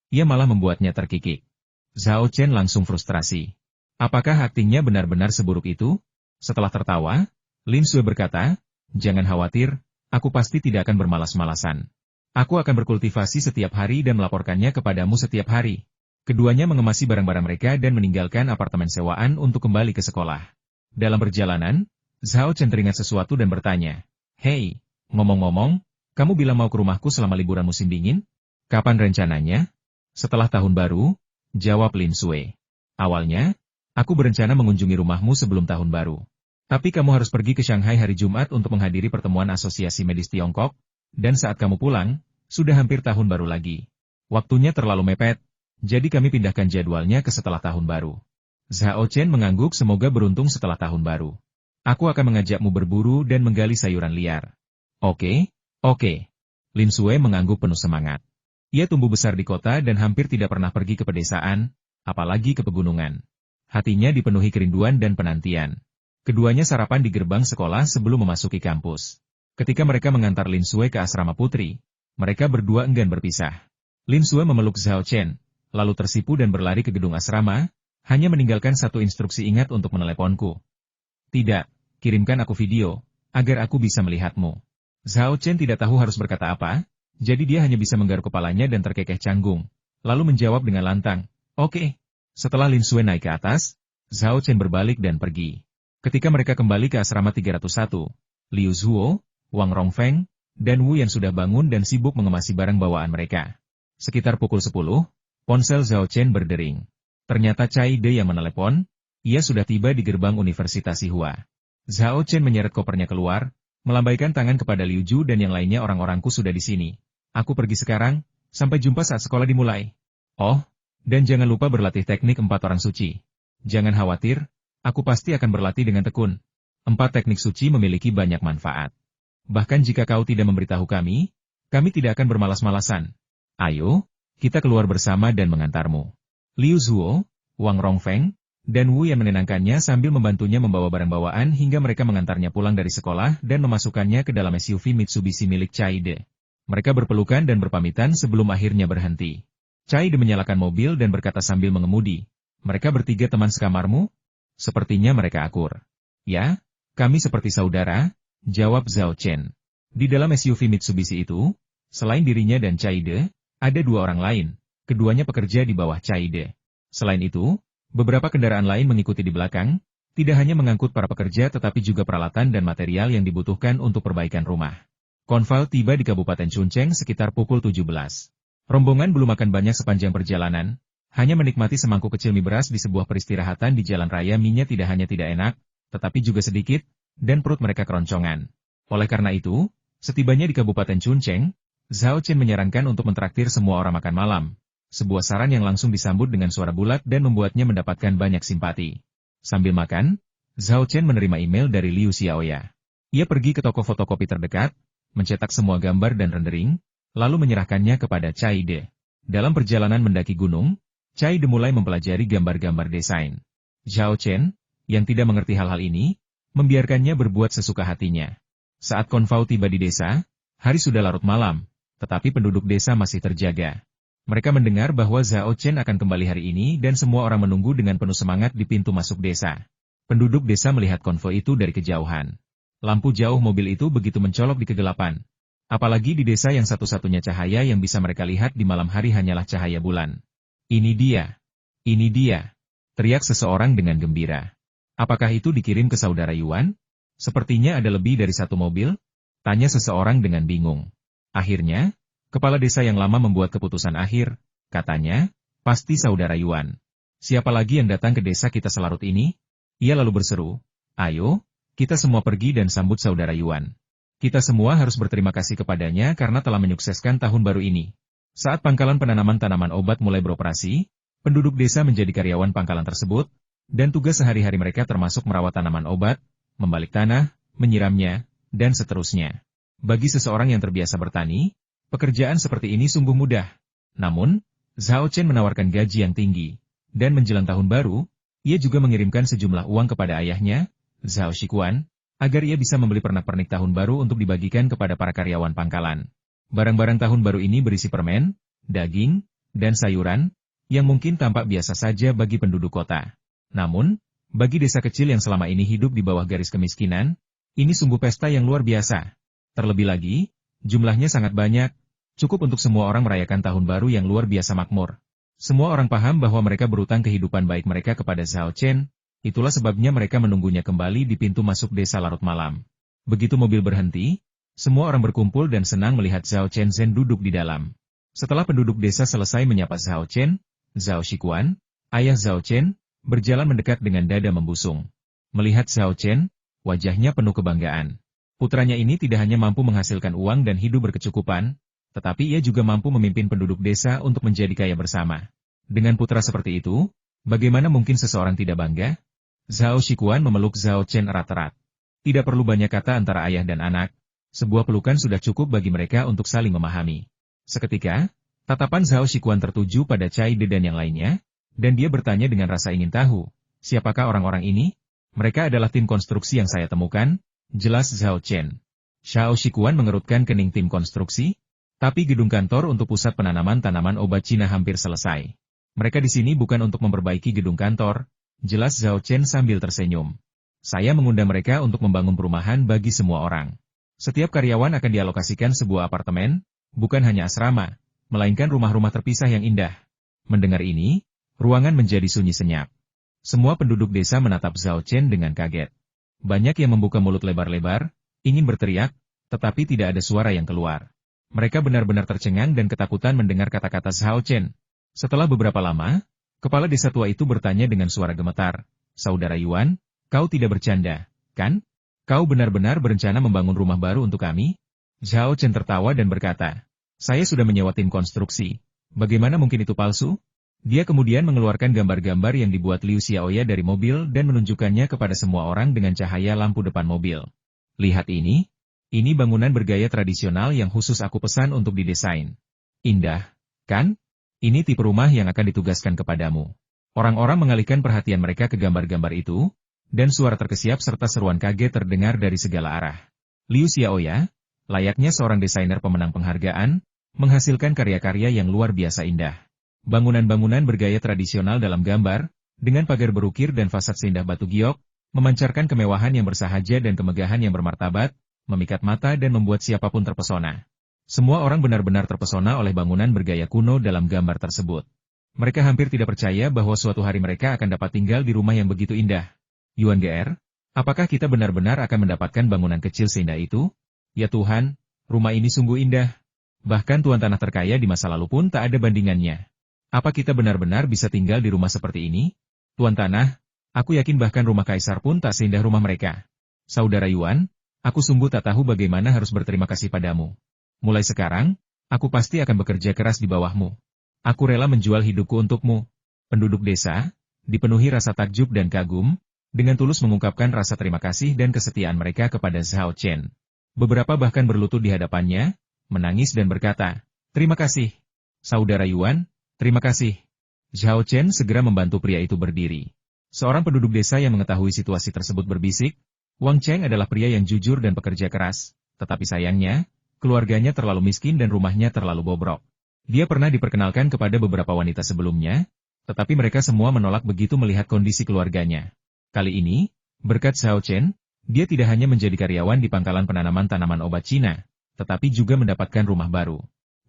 Ia malah membuatnya terkikik. Zhao Chen langsung frustrasi. Apakah aktingnya benar-benar seburuk itu? Setelah tertawa, Lin Sui berkata, jangan khawatir, aku pasti tidak akan bermalas-malasan. Aku akan berkultivasi setiap hari dan melaporkannya kepadamu setiap hari. Keduanya mengemasi barang-barang mereka dan meninggalkan apartemen sewaan untuk kembali ke sekolah. Dalam perjalanan, Zhao Chen teringat sesuatu dan bertanya, hei, ngomong-ngomong, kamu bilang mau ke rumahku selama liburan musim dingin? Kapan rencananya? Setelah tahun baru, jawab Lin Sui. Awalnya, aku berencana mengunjungi rumahmu sebelum tahun baru. Tapi kamu harus pergi ke Shanghai hari Jumat untuk menghadiri pertemuan Asosiasi Medis Tiongkok, dan saat kamu pulang, sudah hampir tahun baru lagi. Waktunya terlalu mepet, jadi kami pindahkan jadwalnya ke setelah tahun baru. Zhao Chen mengangguk semoga beruntung setelah tahun baru. Aku akan mengajakmu berburu dan menggali sayuran liar. Oke, oke. Lin Sue mengangguk penuh semangat. Ia tumbuh besar di kota dan hampir tidak pernah pergi ke pedesaan, apalagi ke pegunungan. Hatinya dipenuhi kerinduan dan penantian. Keduanya sarapan di gerbang sekolah sebelum memasuki kampus. Ketika mereka mengantar Lin Sue ke asrama putri, mereka berdua enggan berpisah. Lin Sue memeluk Zhao Chen, lalu tersipu dan berlari ke gedung asrama, hanya meninggalkan satu instruksi ingat untuk meneleponku. Tidak, kirimkan aku video, agar aku bisa melihatmu. Zhao Chen tidak tahu harus berkata apa, jadi dia hanya bisa menggaruk kepalanya dan terkekeh canggung, lalu menjawab dengan lantang, oke. Setelah Lin Sue naik ke atas, Zhao Chen berbalik dan pergi. Ketika mereka kembali ke asrama 301, Liu Zuo, Wang Rongfeng, dan Wu yang sudah bangun dan sibuk mengemasi barang bawaan mereka. Sekitar pukul 10, ponsel Zhao Chen berdering. Ternyata Cai De yang menelepon, ia sudah tiba di gerbang Universitas Sihua. Zhao Chen menyeret kopernya keluar, melambaikan tangan kepada Liu Ju dan yang lainnya orang-orangku sudah di sini. Aku pergi sekarang, sampai jumpa saat sekolah dimulai. Oh, dan jangan lupa berlatih teknik 4 orang suci. Jangan khawatir, aku pasti akan berlatih dengan tekun. 4 teknik suci memiliki banyak manfaat. Bahkan jika kau tidak memberitahu kami tidak akan bermalas-malasan. Ayo, kita keluar bersama dan mengantarmu. Liu Zuo, Wang Rongfeng, dan Wu yang menenangkannya sambil membantunya membawa barang bawaan hingga mereka mengantarnya pulang dari sekolah dan memasukkannya ke dalam SUV Mitsubishi milik Cai De. Mereka berpelukan dan berpamitan sebelum akhirnya berhenti. Cai De menyalakan mobil dan berkata sambil mengemudi, mereka bertiga teman sekamarmu? Sepertinya mereka akur. Ya, kami seperti saudara, jawab Zhao Chen. Di dalam SUV Mitsubishi itu, selain dirinya dan Cai De, ada 2 orang lain, keduanya pekerja di bawah Cai De. Selain itu, beberapa kendaraan lain mengikuti di belakang, tidak hanya mengangkut para pekerja tetapi juga peralatan dan material yang dibutuhkan untuk perbaikan rumah. Konval tiba di Kabupaten Chuncheng sekitar pukul 17. Rombongan belum makan banyak sepanjang perjalanan, hanya menikmati semangkuk kecil mie beras di sebuah peristirahatan di jalan raya. Mie-nya tidak hanya tidak enak, tetapi juga sedikit, dan perut mereka keroncongan. Oleh karena itu, setibanya di Kabupaten Chuncheng, Zhao Chen menyarankan untuk mentraktir semua orang makan malam. Sebuah saran yang langsung disambut dengan suara bulat dan membuatnya mendapatkan banyak simpati. Sambil makan, Zhao Chen menerima email dari Liu Xiaoya. Ia pergi ke toko fotokopi terdekat, mencetak semua gambar dan rendering, lalu menyerahkannya kepada Cai De. Dalam perjalanan mendaki gunung, Cai De mulai mempelajari gambar-gambar desain. Zhao Chen, yang tidak mengerti hal-hal ini, membiarkannya berbuat sesuka hatinya. Saat Konfau tiba di desa, hari sudah larut malam, tetapi penduduk desa masih terjaga. Mereka mendengar bahwa Zhao Chen akan kembali hari ini dan semua orang menunggu dengan penuh semangat di pintu masuk desa. Penduduk desa melihat konvoi itu dari kejauhan. Lampu jauh mobil itu begitu mencolok di kegelapan. Apalagi di desa yang satu-satunya cahaya yang bisa mereka lihat di malam hari hanyalah cahaya bulan. Ini dia, teriak seseorang dengan gembira. Apakah itu dikirim ke saudara Yuan? Sepertinya ada lebih dari satu mobil, tanya seseorang dengan bingung. Akhirnya, kepala desa yang lama membuat keputusan akhir, katanya, pasti saudara Yuan. Siapa lagi yang datang ke desa kita selarut ini? Ia lalu berseru, ayo, kita semua pergi dan sambut saudara Yuan. Kita semua harus berterima kasih kepadanya karena telah menyukseskan tahun baru ini. Saat pangkalan penanaman tanaman obat mulai beroperasi, penduduk desa menjadi karyawan pangkalan tersebut, dan tugas sehari-hari mereka termasuk merawat tanaman obat, membalik tanah, menyiramnya, dan seterusnya. Bagi seseorang yang terbiasa bertani, pekerjaan seperti ini sungguh mudah. Namun, Zhao Chen menawarkan gaji yang tinggi, dan menjelang tahun baru, ia juga mengirimkan sejumlah uang kepada ayahnya, Zhao Shikuan, agar ia bisa membeli pernak-pernik tahun baru untuk dibagikan kepada para karyawan pangkalan. Barang-barang tahun baru ini berisi permen, daging, dan sayuran, yang mungkin tampak biasa saja bagi penduduk kota. Namun, bagi desa kecil yang selama ini hidup di bawah garis kemiskinan, ini sungguh pesta yang luar biasa. Terlebih lagi, jumlahnya sangat banyak, cukup untuk semua orang merayakan tahun baru yang luar biasa makmur. Semua orang paham bahwa mereka berutang kehidupan baik mereka kepada Zhao Chen, itulah sebabnya mereka menunggunya kembali di pintu masuk desa larut malam. Begitu mobil berhenti, semua orang berkumpul dan senang melihat Zhao Chen Zhen duduk di dalam. Setelah penduduk desa selesai menyapa Zhao Chen, Zhao Shikuan, ayah Zhao Chen, berjalan mendekat dengan dada membusung. Melihat Zhao Chen, wajahnya penuh kebanggaan. Putranya ini tidak hanya mampu menghasilkan uang dan hidup berkecukupan, tetapi ia juga mampu memimpin penduduk desa untuk menjadi kaya bersama. Dengan putra seperti itu, bagaimana mungkin seseorang tidak bangga? Zhao Shikuan memeluk Zhao Chen erat-erat. Tidak perlu banyak kata antara ayah dan anak, sebuah pelukan sudah cukup bagi mereka untuk saling memahami. Seketika, tatapan Zhao Shikuan tertuju pada Cai De dan yang lainnya, dan dia bertanya dengan rasa ingin tahu, siapakah orang-orang ini? Mereka adalah tim konstruksi yang saya temukan, jelas Zhao Chen. Zhao Shikuan mengerutkan kening tim konstruksi, tapi gedung kantor untuk pusat penanaman tanaman obat Cina hampir selesai. Mereka di sini bukan untuk memperbaiki gedung kantor, jelas Zhao Chen sambil tersenyum. Saya mengundang mereka untuk membangun perumahan bagi semua orang. Setiap karyawan akan dialokasikan sebuah apartemen, bukan hanya asrama, melainkan rumah-rumah terpisah yang indah. Mendengar ini, ruangan menjadi sunyi senyap. Semua penduduk desa menatap Zhao Chen dengan kaget. Banyak yang membuka mulut lebar-lebar, ingin berteriak, tetapi tidak ada suara yang keluar. Mereka benar-benar tercengang dan ketakutan mendengar kata-kata Zhao Chen. Setelah beberapa lama, kepala desa tua itu bertanya dengan suara gemetar, "Saudara Yuan, kau tidak bercanda, kan? Kau benar-benar berencana membangun rumah baru untuk kami?" Zhao Chen tertawa dan berkata, "Saya sudah menyewa tim konstruksi. Bagaimana mungkin itu palsu?" Dia kemudian mengeluarkan gambar-gambar yang dibuat Liu Xiaoya dari mobil dan menunjukkannya kepada semua orang dengan cahaya lampu depan mobil. "Lihat ini. Ini bangunan bergaya tradisional yang khusus aku pesan untuk didesain. Indah, kan? Ini tipe rumah yang akan ditugaskan kepadamu." Orang-orang mengalihkan perhatian mereka ke gambar-gambar itu, dan suara terkesiap serta seruan kaget terdengar dari segala arah. Liu Xiaoya, layaknya seorang desainer pemenang penghargaan, menghasilkan karya-karya yang luar biasa indah. Bangunan-bangunan bergaya tradisional dalam gambar, dengan pagar berukir dan fasad seindah batu giok, memancarkan kemewahan yang bersahaja dan kemegahan yang bermartabat, memikat mata dan membuat siapapun terpesona. Semua orang benar-benar terpesona oleh bangunan bergaya kuno dalam gambar tersebut. Mereka hampir tidak percaya bahwa suatu hari mereka akan dapat tinggal di rumah yang begitu indah. "Yuan GR, apakah kita benar-benar akan mendapatkan bangunan kecil seindah itu? Ya Tuhan, rumah ini sungguh indah. Bahkan tuan tanah terkaya di masa lalu pun tak ada bandingannya. Apa kita benar-benar bisa tinggal di rumah seperti ini? Tuan tanah, aku yakin bahkan rumah kaisar pun tak seindah rumah mereka. Saudara Yuan, aku sungguh tak tahu bagaimana harus berterima kasih padamu. Mulai sekarang, aku pasti akan bekerja keras di bawahmu. Aku rela menjual hidupku untukmu." Penduduk desa, dipenuhi rasa takjub dan kagum, dengan tulus mengungkapkan rasa terima kasih dan kesetiaan mereka kepada Zhao Chen. Beberapa bahkan berlutut di hadapannya, menangis dan berkata, "Terima kasih. Saudara Yuan, terima kasih." Zhao Chen segera membantu pria itu berdiri. Seorang penduduk desa yang mengetahui situasi tersebut berbisik, "Wang Cheng adalah pria yang jujur dan pekerja keras, tetapi sayangnya, keluarganya terlalu miskin dan rumahnya terlalu bobrok. Dia pernah diperkenalkan kepada beberapa wanita sebelumnya, tetapi mereka semua menolak begitu melihat kondisi keluarganya. Kali ini, berkat Zhao Chen, dia tidak hanya menjadi karyawan di pangkalan penanaman tanaman obat Cina, tetapi juga mendapatkan rumah baru.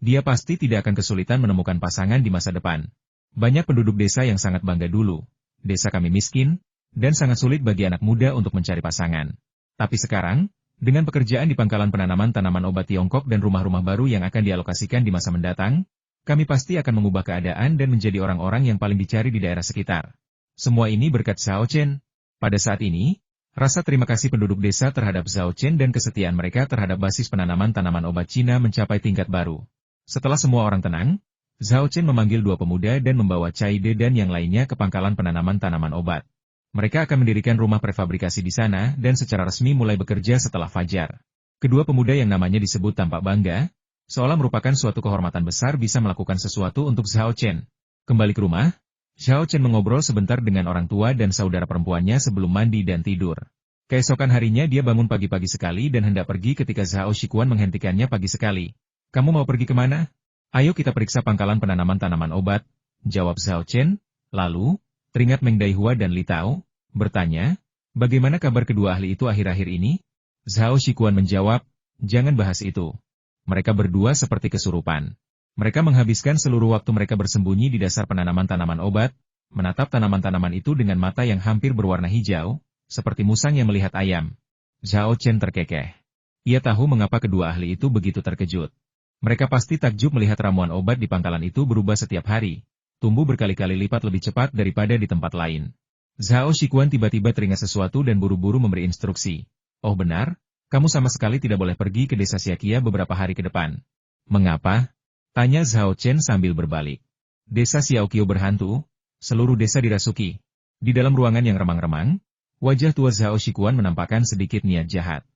Dia pasti tidak akan kesulitan menemukan pasangan di masa depan. Banyak penduduk desa yang sangat bangga dulu. Desa kami miskin, dan sangat sulit bagi anak muda untuk mencari pasangan. Tapi sekarang, dengan pekerjaan di pangkalan penanaman tanaman obat Tiongkok dan rumah-rumah baru yang akan dialokasikan di masa mendatang, kami pasti akan mengubah keadaan dan menjadi orang-orang yang paling dicari di daerah sekitar. Semua ini berkat Zhao Chen." Pada saat ini, rasa terima kasih penduduk desa terhadap Zhao Chen dan kesetiaan mereka terhadap basis penanaman tanaman obat Cina mencapai tingkat baru. Setelah semua orang tenang, Zhao Chen memanggil dua pemuda dan membawa Cai De dan yang lainnya ke pangkalan penanaman tanaman obat. Mereka akan mendirikan rumah prefabrikasi di sana dan secara resmi mulai bekerja setelah fajar. Kedua pemuda yang namanya disebut tampak bangga, seolah merupakan suatu kehormatan besar bisa melakukan sesuatu untuk Zhao Chen. Kembali ke rumah, Zhao Chen mengobrol sebentar dengan orang tua dan saudara perempuannya sebelum mandi dan tidur. Keesokan harinya dia bangun pagi-pagi sekali dan hendak pergi ketika Zhao Shikuan menghentikannya pagi sekali. "Kamu mau pergi kemana?" "Ayo kita periksa pangkalan penanaman tanaman obat," jawab Zhao Chen. Lalu, teringat Meng Daihua dan Li Tao, bertanya, "Bagaimana kabar kedua ahli itu akhir-akhir ini?" Zhao Shikuan menjawab, "Jangan bahas itu." Mereka berdua seperti kesurupan. Mereka menghabiskan seluruh waktu mereka bersembunyi di dasar penanaman tanaman obat, menatap tanaman-tanaman itu dengan mata yang hampir berwarna hijau, seperti musang yang melihat ayam. Zhao Chen terkekeh. Ia tahu mengapa kedua ahli itu begitu terkejut. Mereka pasti takjub melihat ramuan obat di pangkalan itu berubah setiap hari, tumbuh berkali-kali lipat lebih cepat daripada di tempat lain. Zhao Shikuan tiba-tiba teringat sesuatu dan buru-buru memberi instruksi. Oh benar, kamu sama sekali tidak boleh pergi ke desa Xiakia beberapa hari ke depan. Mengapa? Tanya Zhao Chen sambil berbalik. Desa Xiaoqiu berhantu, seluruh desa dirasuki. Di dalam ruangan yang remang-remang, wajah tua Zhao Shikuan menampakkan sedikit niat jahat.